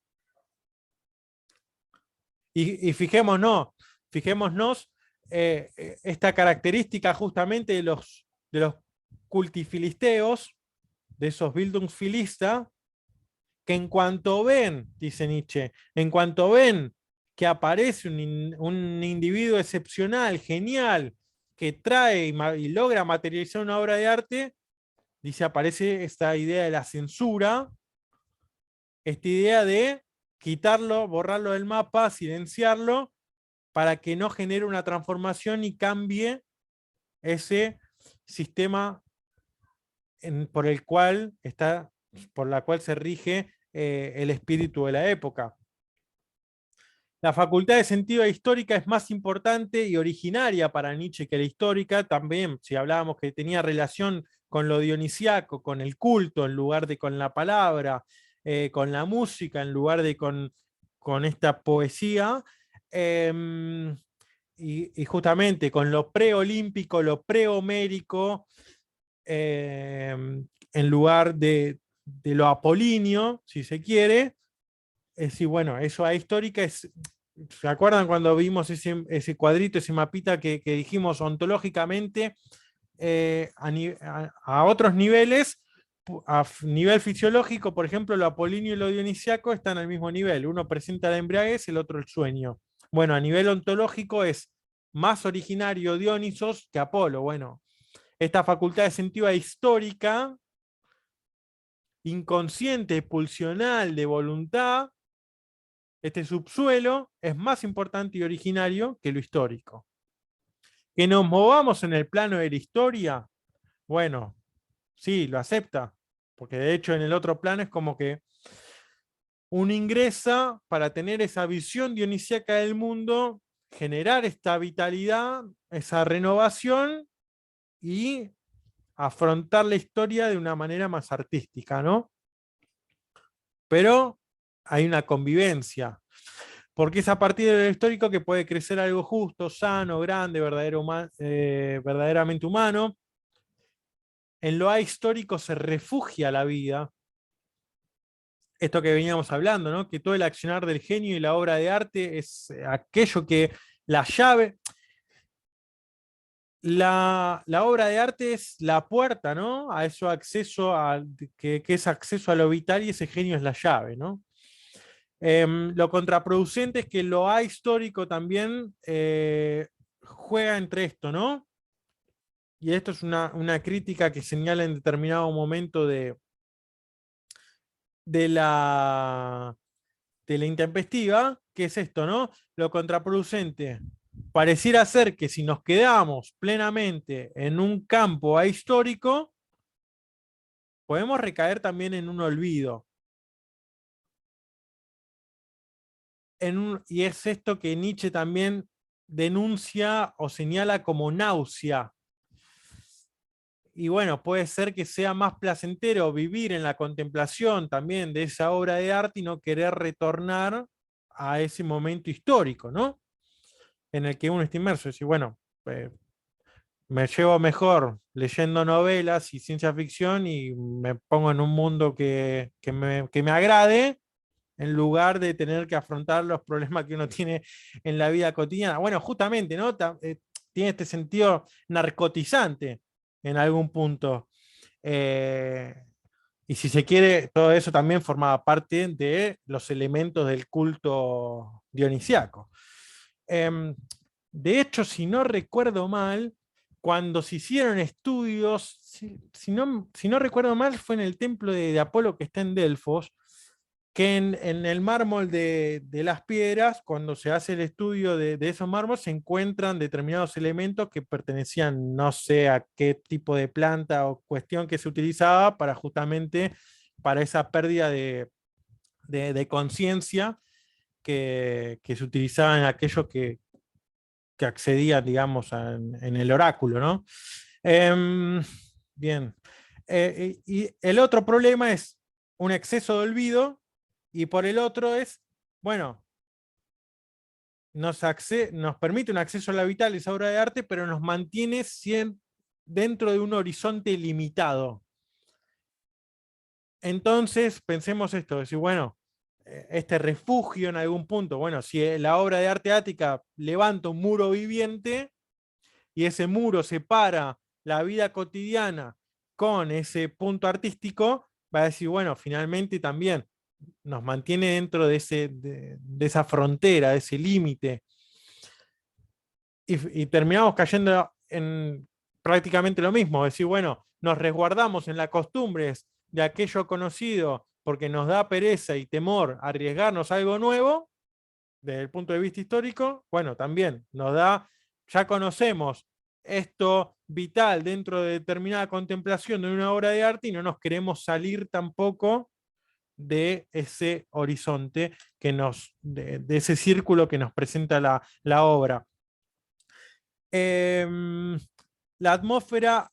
Y fijémonos esta característica justamente de los cultifilisteos, de esos Bildungsphilister, que en cuanto ven, dice Nietzsche, en cuanto ven que aparece un individuo excepcional, genial, que trae y logra materializar una obra de arte, dice, aparece esta idea de la censura, esta idea de quitarlo, borrarlo del mapa, silenciarlo, para que no genere una transformación y cambie ese sistema por la cual se rige el espíritu de la época. La facultad de sentido histórica es más importante y originaria para Nietzsche que la histórica. También, si hablábamos que tenía relación con lo dionisiaco, con el culto, en lugar de con la palabra, con la música, en lugar de con esta poesía, eh, y justamente con lo preolímpico, lo prehomérico, en lugar de lo apolíneo, si se quiere. Es decir, bueno, eso a histórica es. ¿Se acuerdan cuando vimos ese cuadrito, ese mapita que dijimos ontológicamente a otros niveles? A nivel fisiológico, por ejemplo, lo apolíneo y lo dionisiaco están al mismo nivel. Uno presenta la embriaguez, el otro el sueño. Bueno, a nivel ontológico es más originario Dionisos que Apolo. Bueno, esta facultad de sentido histórica, inconsciente, pulsional, de voluntad, este subsuelo es más importante y originario que lo histórico. Que nos movamos en el plano de la historia, bueno, sí, lo acepta, porque de hecho en el otro plano es como que uno ingresa para tener esa visión dionisíaca del mundo, generar esta vitalidad, esa renovación y afrontar la historia de una manera más artística, ¿no? Pero hay una convivencia, porque es a partir de lo histórico que puede crecer algo justo, sano, grande, verdaderamente humano. En lo ahistórico se refugia la vida. Esto que veníamos hablando, ¿no? Que todo el accionar del genio y la obra de arte es aquello que la llave. La obra de arte es la puerta, ¿no? A eso acceso, que es acceso a lo vital, y ese genio es la llave, ¿no? Lo contraproducente es que lo ahistórico también juega entre esto, ¿no? Y esto es una crítica que señala en determinado momento de la, de la intempestiva, que es esto, ¿no? Lo contraproducente. Pareciera ser que si nos quedamos plenamente en un campo ahistórico, podemos recaer también en un olvido. Y es esto que Nietzsche también denuncia o señala como náusea. Y bueno, puede ser que sea más placentero vivir en la contemplación también de esa obra de arte y no querer retornar a ese momento histórico, ¿no? En el que uno está inmerso. Y decir, bueno, me llevo mejor leyendo novelas y ciencia ficción y me pongo en un mundo que me agrade, en lugar de tener que afrontar los problemas que uno tiene en la vida cotidiana. Bueno, justamente, ¿no? Tiene este sentido narcotizante en algún punto. Eh, y si se quiere, todo eso también formaba parte de los elementos del culto dionisiaco. De hecho, si no recuerdo mal, cuando se hicieron estudios, si no recuerdo mal, fue en el templo de Apolo que está en Delfos, que en el mármol de las piedras, cuando se hace el estudio de esos mármoles, se encuentran determinados elementos que pertenecían, no sé a qué tipo de planta o cuestión que se utilizaba para justamente para esa pérdida de conciencia que se utilizaba en aquellos que accedían, digamos, en el oráculo, ¿no? Em, bien. Y el otro problema es un exceso de olvido, y por el otro es, bueno, nos permite un acceso a la vital, esa obra de arte, pero nos mantiene dentro de un horizonte limitado. Entonces, pensemos esto, decir, bueno, este refugio en algún punto, bueno, si la obra de arte ática levanta un muro viviente y ese muro separa la vida cotidiana con ese punto artístico, va a decir, bueno, finalmente también nos mantiene dentro de esa frontera, de ese límite. Y terminamos cayendo en prácticamente lo mismo, decir, bueno, nos resguardamos en las costumbres de aquello conocido porque nos da pereza y temor arriesgarnos a algo nuevo, desde el punto de vista histórico, bueno, también nos da, ya conocemos esto vital dentro de determinada contemplación de una obra de arte y no nos queremos salir tampoco de ese horizonte, de ese círculo que nos presenta la obra. La atmósfera,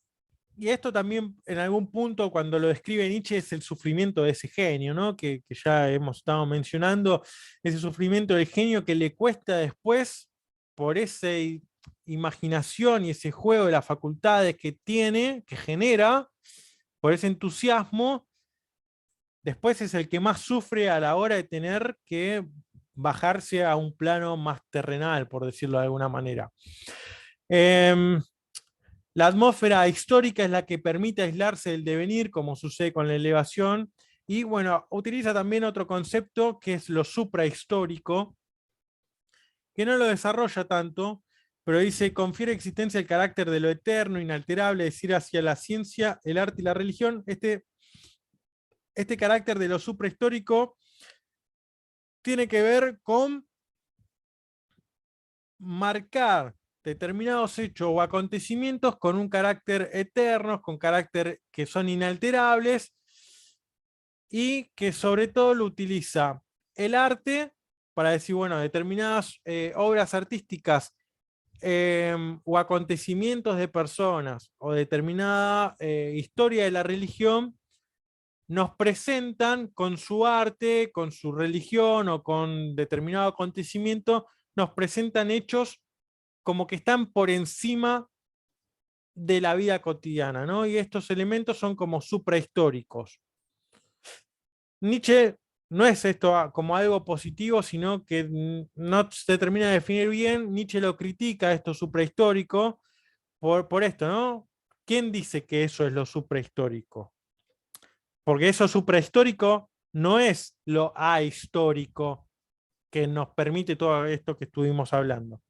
y esto también en algún punto cuando lo describe Nietzsche, es el sufrimiento de ese genio, ¿no? que ya hemos estado mencionando, ese sufrimiento del genio que le cuesta después, por esa imaginación y ese juego de las facultades que tiene, que genera, por ese entusiasmo, después es el que más sufre a la hora de tener que bajarse a un plano más terrenal, por decirlo de alguna manera. La atmósfera histórica es la que permite aislarse del devenir, como sucede con la elevación, y bueno, utiliza también otro concepto que es lo suprahistórico, que no lo desarrolla tanto, pero dice, confiere existencia el carácter de lo eterno, inalterable, es decir, hacia la ciencia, el arte y la religión. Este carácter de lo suprahistórico tiene que ver con marcar determinados hechos o acontecimientos con un carácter eterno, con carácter que son inalterables, y que sobre todo lo utiliza el arte para decir, bueno, determinadas obras artísticas o acontecimientos de personas o determinada historia de la religión nos presentan con su arte, con su religión o con determinado acontecimiento, nos presentan hechos como que están por encima de la vida cotidiana, ¿no? Y estos elementos son como suprahistóricos. Nietzsche no es esto como algo positivo, sino que no se termina de definir bien. Nietzsche lo critica, esto suprahistórico, por esto, ¿no? ¿Quién dice que eso es lo suprahistórico? Porque eso suprahistórico no es lo ahistórico que nos permite todo esto que estuvimos hablando.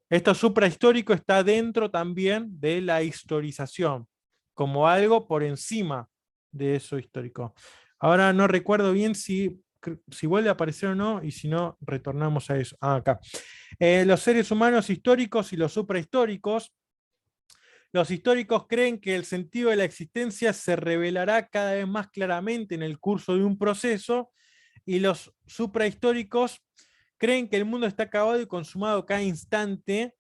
Esto suprahistórico está dentro también de la historización, como algo por encima de eso histórico. Ahora no recuerdo bien si vuelve a aparecer o no, y si no, retornamos a eso. Acá. Los seres humanos históricos y los suprahistóricos. Los históricos creen que el sentido de la existencia se revelará cada vez más claramente en el curso de un proceso, y los suprahistóricos creen que el mundo está acabado y consumado cada instante,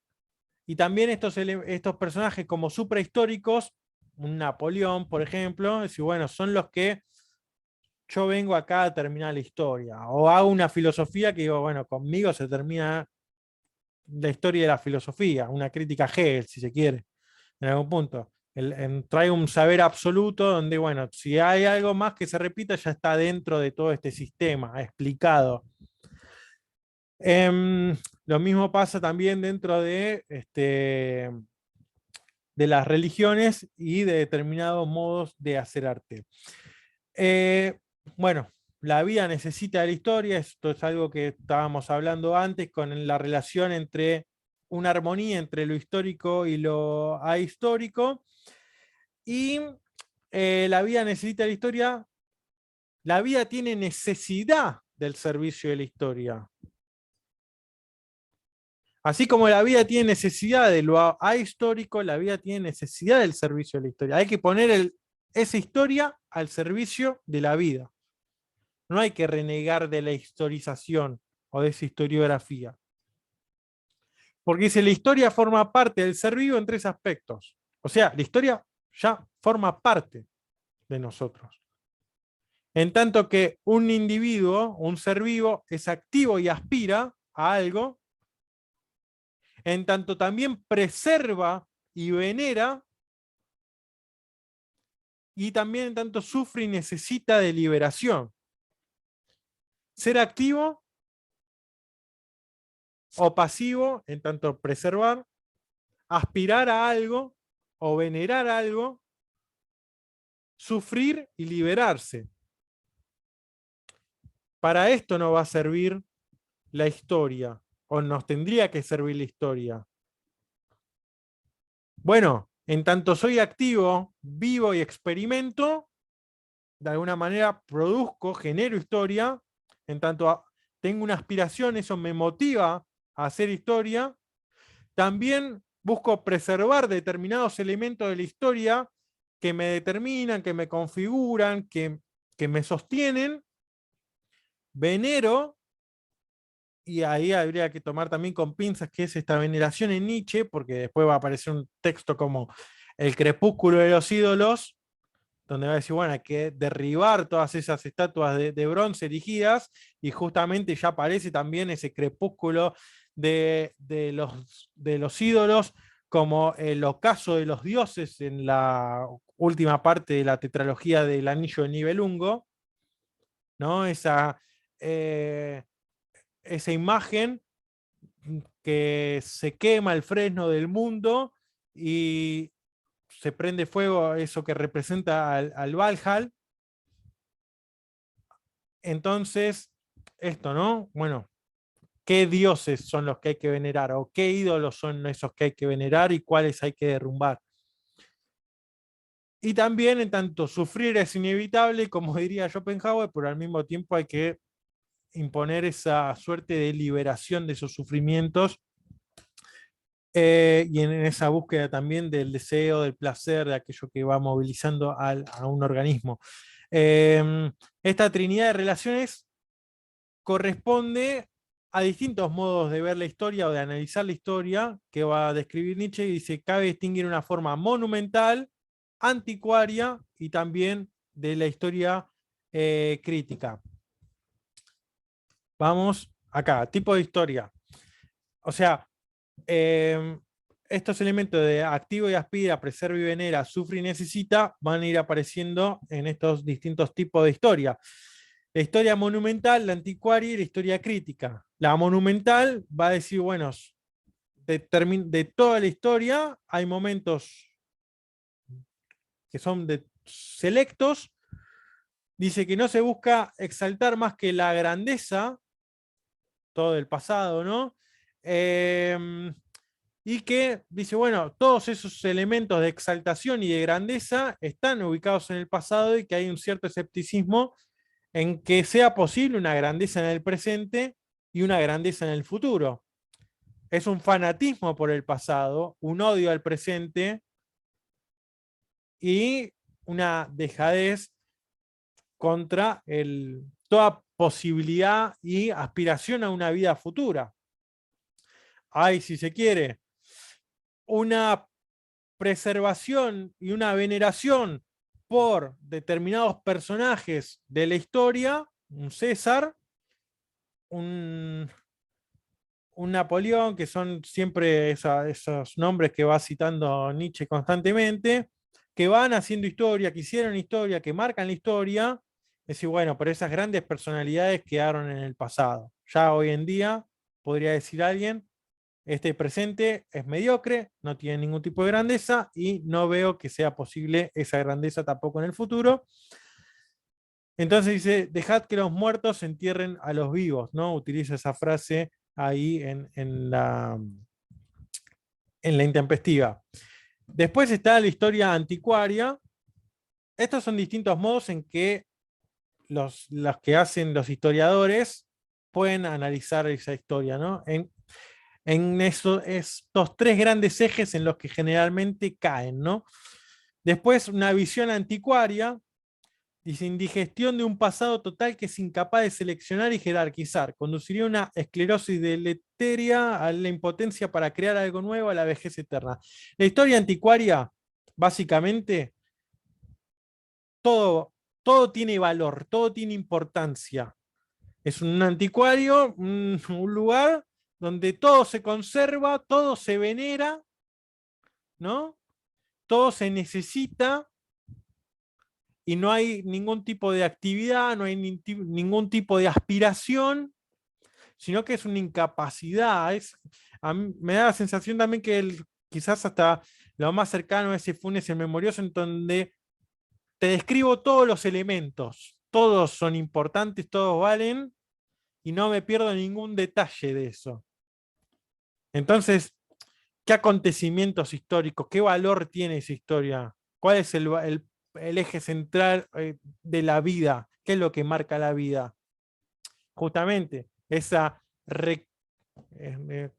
y también estos personajes como suprahistóricos, un Napoleón, por ejemplo, es decir, bueno, son los que yo vengo acá a terminar la historia, o hago una filosofía que digo, bueno, conmigo se termina la historia de la filosofía, una crítica a Hegel, si se quiere, en algún punto. Trae un saber absoluto donde, bueno, si hay algo más que se repita, ya está dentro de todo este sistema, explicado. Lo mismo pasa también dentro de las religiones y de determinados modos de hacer arte. Bueno, la vida necesita de la historia, esto es algo que estábamos hablando antes con la relación entre una armonía entre lo histórico y lo ahistórico, y la vida necesita de la historia, la vida tiene necesidad del servicio de la historia. Así como la vida tiene necesidad de lo ahistórico, la vida tiene necesidad del servicio de la historia. Hay que poner esa historia al servicio de la vida. No hay que renegar de la historización o de esa historiografía. Porque si la historia forma parte del ser vivo en tres aspectos. O sea, la historia ya forma parte de nosotros. En tanto que un individuo, un ser vivo, es activo y aspira a algo, en tanto también preserva y venera, y también en tanto sufre y necesita de liberación. Ser activo o pasivo, en tanto preservar, aspirar a algo o venerar algo, sufrir y liberarse. Para esto no va a servir la historia, o nos tendría que servir la historia. Bueno, en tanto soy activo, vivo y experimento, de alguna manera produzco, genero historia, en tanto tengo una aspiración, eso me motiva a hacer historia. También busco preservar determinados elementos de la historia que me determinan, que me configuran, que me sostienen, venero, y ahí habría que tomar también con pinzas qué es esta veneración en Nietzsche, porque después va a aparecer un texto como El crepúsculo de los ídolos, donde va a decir, bueno, hay que derribar todas esas estatuas de bronce erigidas, y justamente ya aparece también ese crepúsculo de los ídolos, como el ocaso de los dioses en la última parte de la tetralogía del Anillo de Nibelungo, ¿no? Eh, esa imagen que se quema el fresno del mundo y se prende fuego eso que representa al Valhall. Entonces, esto, ¿no? Bueno, ¿qué dioses son los que hay que venerar? ¿O qué ídolos son esos que hay que venerar y cuáles hay que derrumbar? Y también, en tanto, sufrir es inevitable, como diría Schopenhauer, pero al mismo tiempo hay que imponer esa suerte de liberación de esos sufrimientos, y en esa búsqueda también del deseo, del placer, de aquello que va movilizando a un organismo. Esta trinidad de relaciones corresponde a distintos modos de ver la historia o de analizar la historia que va a describir Nietzsche, y dice, cabe distinguir una forma monumental, anticuaria y también de la historia crítica. Vamos acá, tipo de historia. O sea, estos elementos de activo y aspira, preserva y venera, sufre y necesita, van a ir apareciendo en estos distintos tipos de historia. La historia monumental, la anticuaria y la historia crítica. La monumental va a decir, bueno, de toda la historia hay momentos que son selectos. Dice que no se busca exaltar más que la grandeza, todo el pasado, ¿no? Y que dice, bueno, todos esos elementos de exaltación y de grandeza están ubicados en el pasado, y que hay un cierto escepticismo en que sea posible una grandeza en el presente y una grandeza en el futuro. Es un fanatismo por el pasado, un odio al presente y una dejadez contra toda posibilidad y aspiración a una vida futura. Hay, si se quiere, una preservación y una veneración por determinados personajes de la historia, un César, un Napoleón, que son siempre esos nombres que va citando Nietzsche constantemente, que van haciendo historia, que hicieron historia, que marcan la historia. Es decir, bueno, pero esas grandes personalidades quedaron en el pasado. Ya hoy en día, podría decir alguien, este presente es mediocre, no tiene ningún tipo de grandeza y no veo que sea posible esa grandeza tampoco en el futuro. Entonces dice, dejad que los muertos entierren a los vivos, ¿no? Utiliza esa frase ahí en la intempestiva. Después está la historia anticuaria. Estos son distintos modos en que los que hacen los historiadores pueden analizar esa historia, ¿no? Estos tres grandes ejes en los que generalmente caen, ¿no? Después, una visión anticuaria, dice, indigestión de un pasado total que es incapaz de seleccionar y jerarquizar. Conduciría a una esclerosis deleteria, a la impotencia para crear algo nuevo, a la vejez eterna. La historia anticuaria, básicamente, todo tiene valor, todo tiene importancia. Es un anticuario, un lugar donde todo se conserva, todo se venera, ¿no? Todo se necesita y no hay ningún tipo de actividad, no hay ningún tipo de aspiración, sino que es una incapacidad. A mí me da la sensación también que quizás hasta lo más cercano a ese Funes el Memorioso, en donde te describo todos los elementos, todos son importantes, todos valen, y no me pierdo ningún detalle de eso. Entonces, ¿qué acontecimientos históricos, qué valor tiene esa historia? ¿Cuál es el eje central de la vida? ¿Qué es lo que marca la vida? Justamente,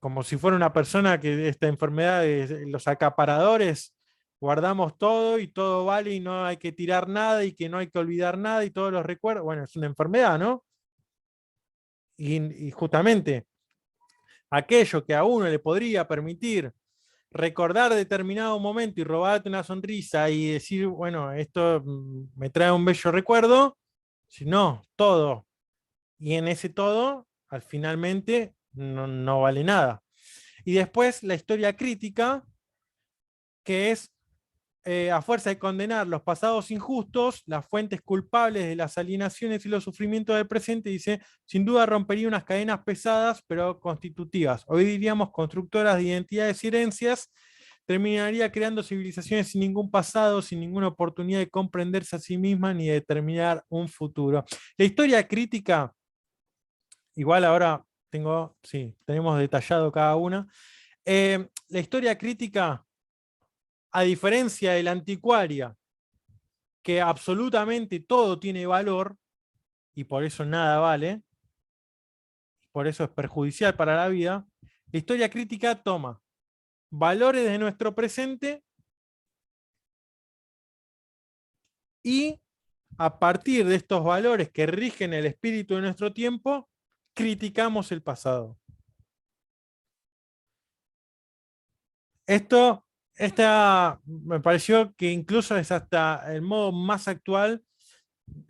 como si fuera una persona que esta enfermedad de los acaparadores, guardamos todo y todo vale y no hay que tirar nada y que no hay que olvidar nada y todos los recuerdos. Bueno, es una enfermedad, ¿no? y justamente aquello que a uno le podría permitir recordar determinado momento y robarte una sonrisa y decir, bueno, esto me trae un bello recuerdo, si no, todo. Y en ese todo, al finalmente, no vale nada. Y después la historia crítica, que es a fuerza de condenar los pasados injustos, las fuentes culpables de las alienaciones y los sufrimientos del presente, dice, sin duda rompería unas cadenas pesadas, pero constitutivas. Hoy diríamos constructoras de identidades y herencias, terminaría creando civilizaciones sin ningún pasado, sin ninguna oportunidad de comprenderse a sí misma ni de determinar un futuro. La historia crítica, igual ahora tenemos detallado cada una. La historia crítica, a diferencia de la anticuaria, que absolutamente todo tiene valor y por eso nada vale, por eso es perjudicial para la vida, la historia crítica toma valores de nuestro presente y a partir de estos valores que rigen el espíritu de nuestro tiempo, criticamos el pasado. Esta me pareció que incluso es hasta el modo más actual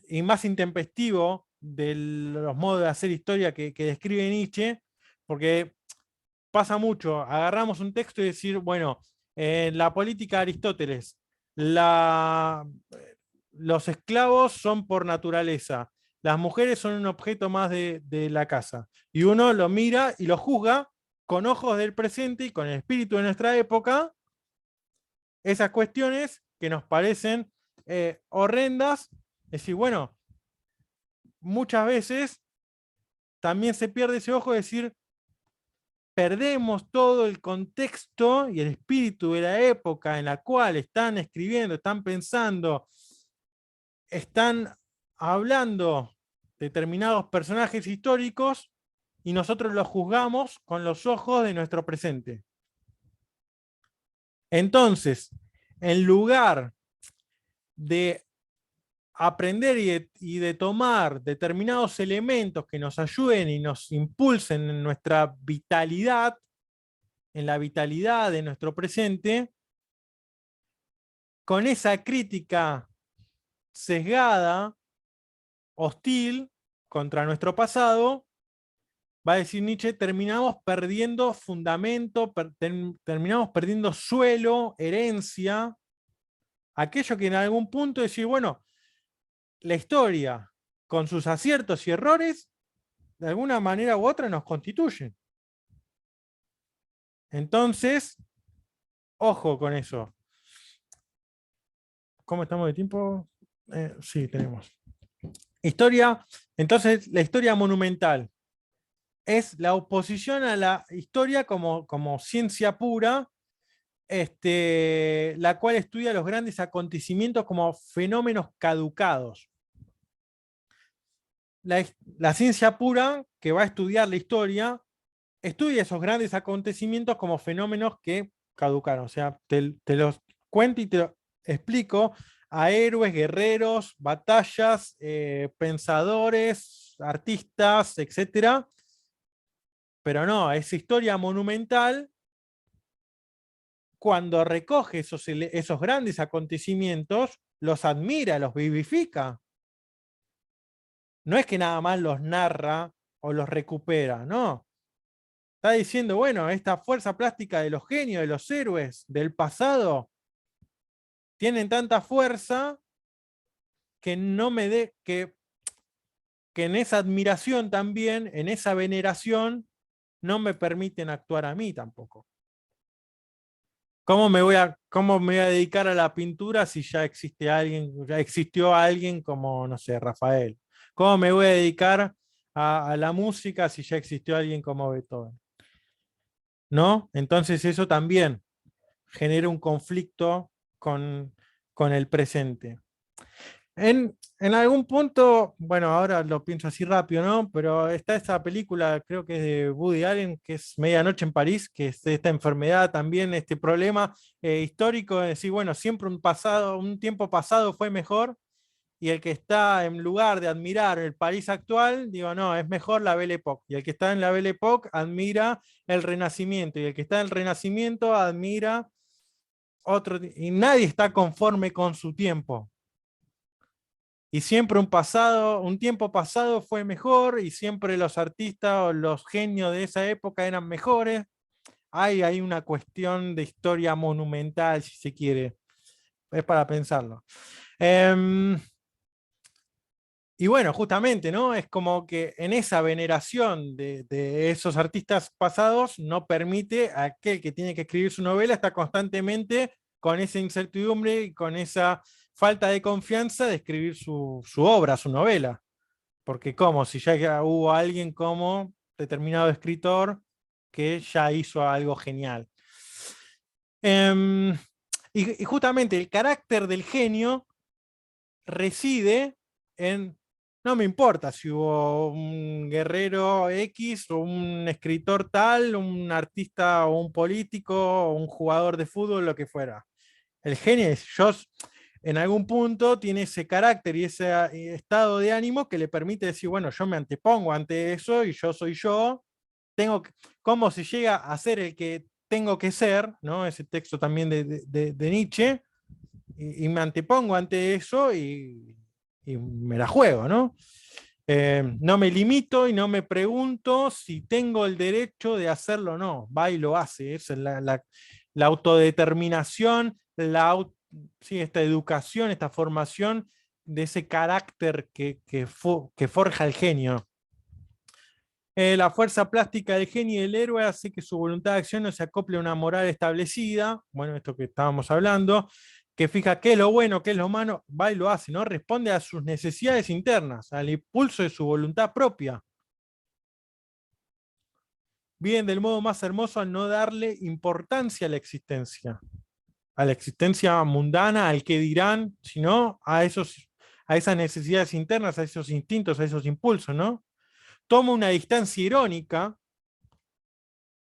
y más intempestivo de los modos de hacer historia que describe Nietzsche, porque pasa mucho, agarramos un texto y decir, bueno, en la política de Aristóteles, los esclavos son por naturaleza, las mujeres son un objeto más de la casa, y uno lo mira y lo juzga con ojos del presente y con el espíritu de nuestra época, esas cuestiones que nos parecen horrendas, es decir, bueno, muchas veces también se pierde ese ojo de decir, perdemos todo el contexto y el espíritu de la época en la cual están escribiendo, están pensando, están hablando determinados personajes históricos y nosotros los juzgamos con los ojos de nuestro presente. Entonces, en lugar de aprender y de tomar determinados elementos que nos ayuden y nos impulsen en nuestra vitalidad, en la vitalidad de nuestro presente, con esa crítica sesgada, hostil contra nuestro pasado, va a decir Nietzsche, terminamos perdiendo fundamento, terminamos perdiendo suelo, herencia, aquello que en algún punto decir, bueno, la historia, con sus aciertos y errores, de alguna manera u otra nos constituyen. Entonces, ojo con eso. ¿Cómo estamos de tiempo? Sí, tenemos. Historia, entonces la historia monumental es la oposición a la historia como ciencia pura, la cual estudia los grandes acontecimientos como fenómenos caducados. La ciencia pura, que va a estudiar la historia, estudia esos grandes acontecimientos como fenómenos que caducaron. O sea, te los cuento y te lo explico a héroes, guerreros, batallas, pensadores, artistas, etc. Pero no, esa historia monumental, cuando recoge esos grandes acontecimientos, los admira, los vivifica. No es que nada más los narra o los recupera, no. Está diciendo, bueno, esta fuerza plástica de los genios, de los héroes del pasado, tienen tanta fuerza que no me dé, que en esa admiración también, en esa veneración, no me permiten actuar a mí tampoco. ¿Cómo me voy a dedicar a la pintura si ya existe alguien, ya existió alguien como, no sé, Rafael? ¿Cómo me voy a dedicar a la música si ya existió alguien como Beethoven? ¿No? Entonces eso también genera un conflicto con el presente. En algún punto, bueno, ahora lo pienso así rápido, ¿no? Pero está esa película, creo que es de Woody Allen, que es Medianoche en París, que es esta enfermedad también, este problema histórico de decir, bueno, siempre un tiempo pasado fue mejor, y el que está, en lugar de admirar el París actual, digo, no, es mejor la Belle Époque. Y el que está en la Belle Époque admira el Renacimiento, y el que está en el Renacimiento admira otro, y nadie está conforme con su tiempo. Y siempre un tiempo pasado fue mejor, y siempre los artistas o los genios de esa época eran mejores. Hay una cuestión de historia monumental, si se quiere. Es para pensarlo. Y bueno, justamente, ¿no? Es como que en esa veneración de esos artistas pasados no permite a aquel que tiene que escribir su novela estar constantemente con esa incertidumbre y con esa falta de confianza de escribir su obra, su novela. Porque como si ya hubo alguien como determinado escritor que ya hizo algo genial. Em, y justamente el carácter del genio reside en, no me importa si hubo un guerrero X o un escritor tal, un artista o un político o un jugador de fútbol, lo que fuera. El genio es, en algún punto tiene ese carácter y ese estado de ánimo que le permite decir, bueno, yo me antepongo ante eso y yo soy yo, cómo se llega a ser el que tengo que ser, ¿no? Ese texto también de Nietzsche, y me antepongo ante eso y me la juego, ¿no? No me limito y no me pregunto si tengo el derecho de hacerlo o no. Va y lo hace. Es la autodeterminación, sí, esta educación, esta formación de ese carácter que forja el genio. La fuerza plástica del genio y del héroe hace que su voluntad de acción no se acople a una moral establecida, bueno, esto que estábamos hablando, que fija qué es lo bueno, qué es lo malo, va y lo hace, ¿no? Responde a sus necesidades internas, al impulso de su voluntad propia. Viven del modo más hermoso al no darle importancia a la existencia mundana, al que dirán, sino a esas necesidades internas, a esos instintos, a esos impulsos, ¿no? Toma una distancia irónica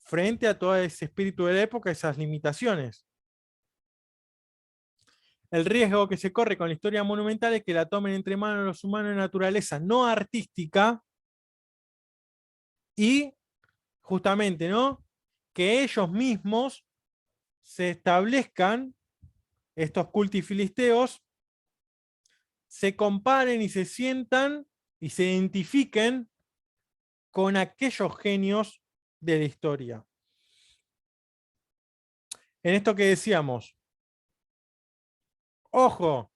frente a todo ese espíritu de la época, esas limitaciones. El riesgo que se corre con la historia monumental es que la tomen entre manos los humanos de naturaleza no artística y justamente, ¿no? Que ellos mismos se establezcan, estos cultifilisteos, se comparen y se sientan y se identifiquen con aquellos genios de la historia. En esto que decíamos, ojo,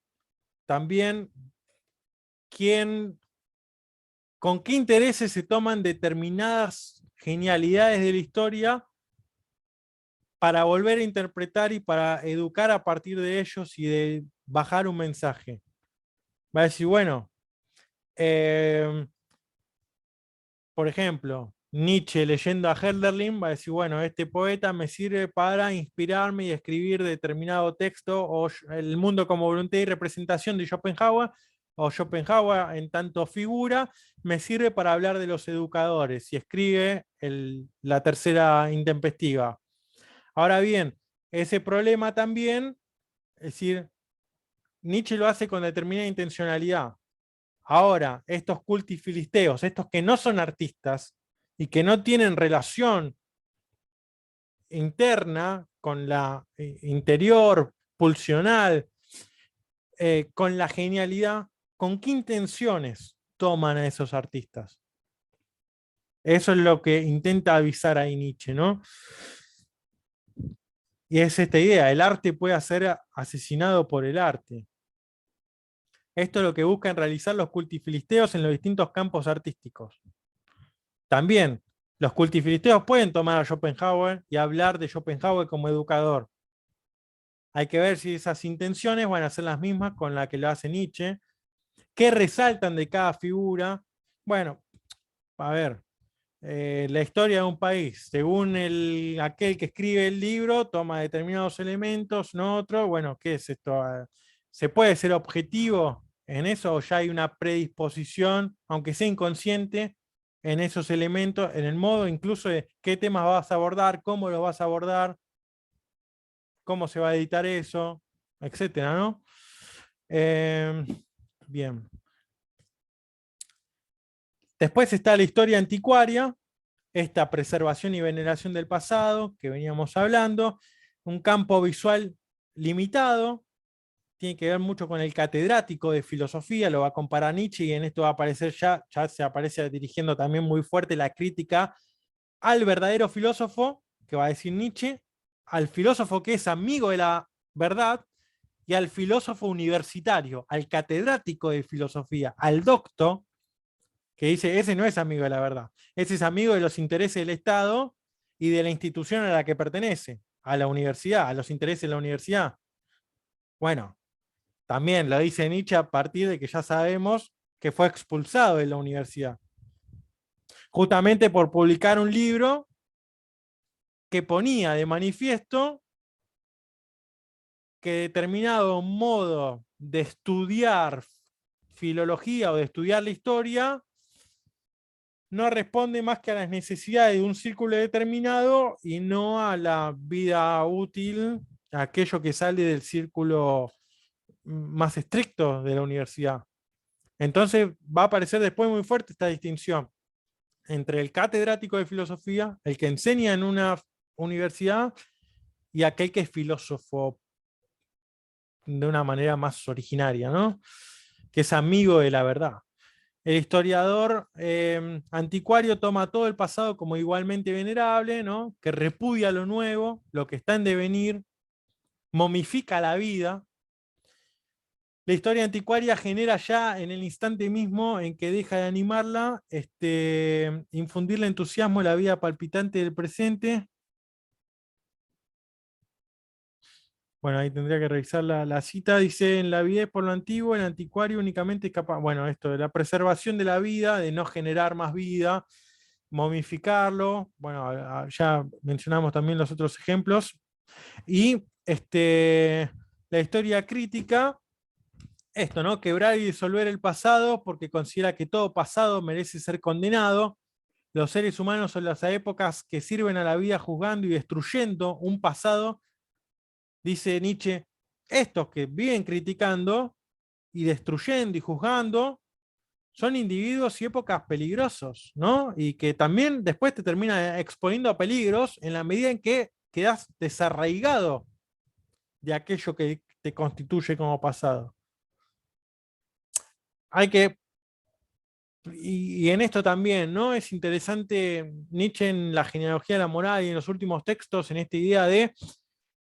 también con qué intereses se toman determinadas genialidades de la historia para volver a interpretar y para educar a partir de ellos y de bajar un mensaje. Va a decir, bueno, por ejemplo, Nietzsche leyendo a Hölderlin va a decir, bueno, este poeta me sirve para inspirarme y escribir determinado texto, o El mundo como voluntad y representación de Schopenhauer, o Schopenhauer en tanto figura, me sirve para hablar de los educadores, y escribe la tercera intempestiva. Ahora bien, ese problema también, es decir, Nietzsche lo hace con determinada intencionalidad. Ahora, estos cultifilisteos, estos que no son artistas y que no tienen relación interna con la interior, pulsional, con la genialidad, ¿con qué intenciones toman a esos artistas? Eso es lo que intenta avisar ahí Nietzsche, ¿no? Y es esta idea, el arte puede ser asesinado por el arte. Esto es lo que buscan realizar los cultifilisteos en los distintos campos artísticos. También, los cultifilisteos pueden tomar a Schopenhauer y hablar de Schopenhauer como educador. Hay que ver si esas intenciones van a ser las mismas con las que lo hace Nietzsche. ¿Qué resaltan de cada figura? Bueno, a ver, la historia de un país, según aquel que escribe el libro, toma determinados elementos, no otros. Bueno, ¿qué es esto? ¿Se puede ser objetivo en eso o ya hay una predisposición, aunque sea inconsciente, en esos elementos, en el modo incluso de qué temas vas a abordar, cómo lo vas a abordar, cómo se va a editar eso, etcétera, ¿no? Bien. Después está la historia anticuaria, esta preservación y veneración del pasado que veníamos hablando, un campo visual limitado, tiene que ver mucho con el catedrático de filosofía, lo va a comparar Nietzsche y en esto va a aparecer ya se aparece dirigiendo también muy fuerte la crítica al verdadero filósofo, que va a decir Nietzsche, al filósofo que es amigo de la verdad y al filósofo universitario, al catedrático de filosofía, al docto, que dice, ese no es amigo de la verdad, ese es amigo de los intereses del Estado y de la institución a la que pertenece, a la universidad, a los intereses de la universidad. Bueno, también lo dice Nietzsche a partir de que ya sabemos que fue expulsado de la universidad, justamente por publicar un libro que ponía de manifiesto que determinado modo de estudiar filología o de estudiar la historia no responde más que a las necesidades de un círculo determinado y no a la vida útil, a aquello que sale del círculo más estricto de la universidad. Entonces va a aparecer después muy fuerte esta distinción entre el catedrático de filosofía, el que enseña en una universidad, y aquel que es filósofo de una manera más originaria, ¿no? Que es amigo de la verdad. El historiador anticuario toma todo el pasado como igualmente venerable, ¿no? Que repudia lo nuevo, lo que está en devenir, momifica la vida. La historia anticuaria genera ya en el instante mismo en que deja de animarla, infundirle entusiasmo a la vida palpitante del presente. Bueno, ahí tendría que revisar la cita. Dice, en la avidez por lo antiguo, el anticuario únicamente es capaz, bueno, esto de la preservación de la vida, de no generar más vida, momificarlo. Bueno, ya mencionamos también los otros ejemplos. Y la historia crítica, esto, ¿no? Quebrar y disolver el pasado porque considera que todo pasado merece ser condenado. Los seres humanos son las épocas que sirven a la vida juzgando y destruyendo un pasado. Dice Nietzsche, estos que viven criticando y destruyendo y juzgando son individuos y épocas peligrosos, ¿no? Y que también después te termina exponiendo a peligros en la medida en que quedas desarraigado de aquello que te constituye como pasado. Hay que, y en esto también, ¿no? Es interesante Nietzsche en la genealogía de la moral y en los últimos textos, en esta idea de,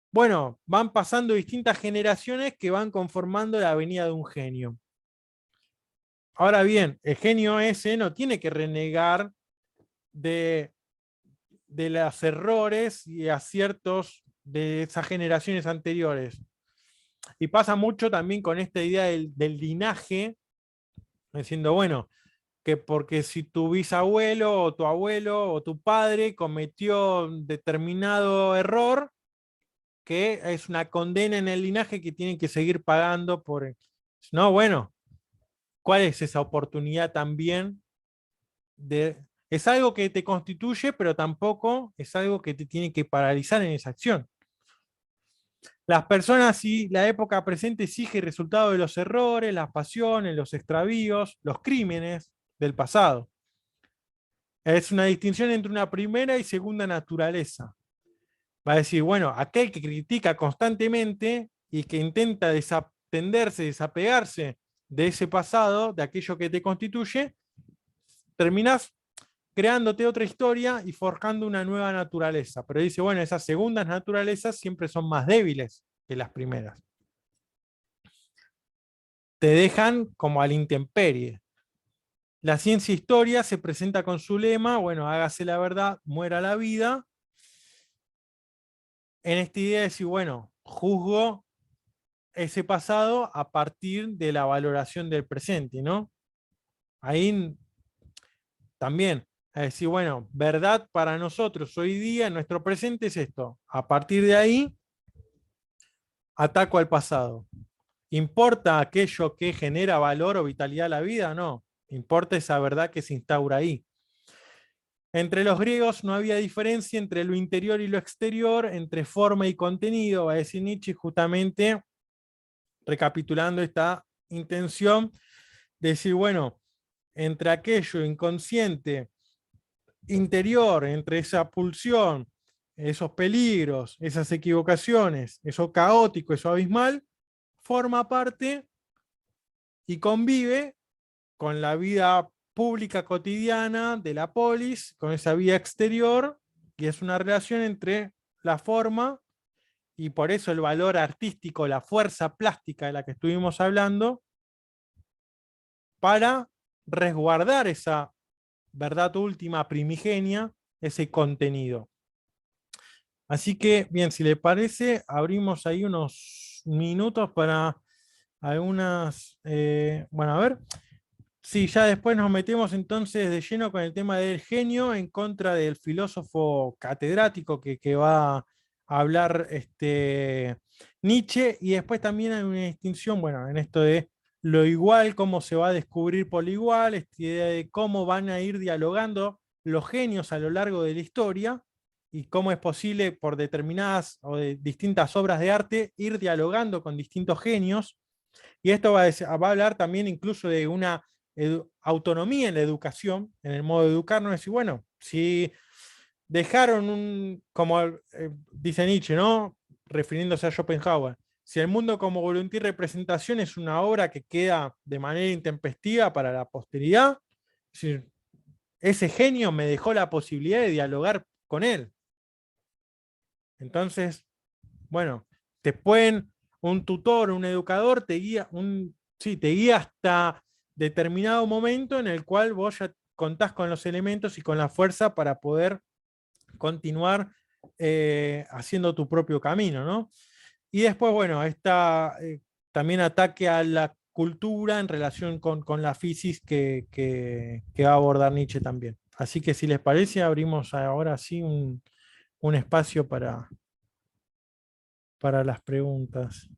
bueno, van pasando distintas generaciones que van conformando la venida de un genio. Ahora bien, el genio ese no tiene que renegar de los errores y aciertos de esas generaciones anteriores. Y pasa mucho también con esta idea del linaje, diciendo, bueno, que porque si tu bisabuelo o tu abuelo o tu padre cometió determinado error, que es una condena en el linaje que tienen que seguir pagando por... No, bueno, ¿cuál es esa oportunidad también de... Es algo que te constituye, pero tampoco es algo que te tiene que paralizar en esa acción. Las personas y la época presente exige el resultado de los errores, las pasiones, los extravíos, los crímenes del pasado. Es una distinción entre una primera y segunda naturaleza. Va a decir, bueno, aquel que critica constantemente y que intenta desatenderse, desapegarse de ese pasado, de aquello que te constituye, terminás creándote otra historia y forjando una nueva naturaleza. Pero dice, bueno, esas segundas naturalezas siempre son más débiles que las primeras. Te dejan como a la intemperie. La ciencia historia se presenta con su lema, bueno, hágase la verdad, muera la vida. En esta idea de decir, bueno, juzgo ese pasado a partir de la valoración del presente, ¿no? Ahí también, es decir, bueno, verdad para nosotros hoy día, nuestro presente es esto. A partir de ahí, ataco al pasado. ¿Importa aquello que genera valor o vitalidad a la vida? No. Importa esa verdad que se instaura ahí. Entre los griegos no había diferencia entre lo interior y lo exterior, entre forma y contenido, va a decir Nietzsche, justamente recapitulando esta intención decir, bueno, entre aquello inconsciente, interior, entre esa pulsión, esos peligros, esas equivocaciones, eso caótico, eso abismal, forma parte y convive con la vida pública cotidiana de la polis, con esa vida exterior, y es una relación entre la forma y por eso el valor artístico, la fuerza plástica de la que estuvimos hablando, para resguardar esa verdad última primigenia, ese contenido. Así que, bien, si le parece, abrimos ahí unos minutos para algunas, bueno, a ver, sí, ya después nos metemos entonces de lleno con el tema del genio en contra del filósofo catedrático que va a hablar Nietzsche, y después también hay una distinción, bueno, en esto de lo igual, cómo se va a descubrir por lo igual, esta idea de cómo van a ir dialogando los genios a lo largo de la historia y cómo es posible por determinadas o de distintas obras de arte ir dialogando con distintos genios. Y esto va a hablar también incluso de una autonomía en la educación, en el modo de educarnos, es decir, bueno, si dejaron como dice Nietzsche, ¿no? Refiriéndose a Schopenhauer, si el mundo como voluntad y representación es una obra que queda de manera intempestiva para la posteridad, es decir, ese genio me dejó la posibilidad de dialogar con él. Entonces, bueno, te pueden, un tutor, un educador, sí, te guía hasta determinado momento en el cual vos ya contás con los elementos y con la fuerza para poder continuar haciendo tu propio camino, ¿no? Y después, bueno, también ataque a la cultura en relación con la física que va a abordar Nietzsche también. Así que si les parece, abrimos ahora sí un espacio para las preguntas.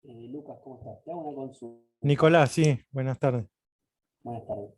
Lucas, ¿cómo estás? Te hago una consulta. Nicolás, sí, buenas tardes. Buenas tardes.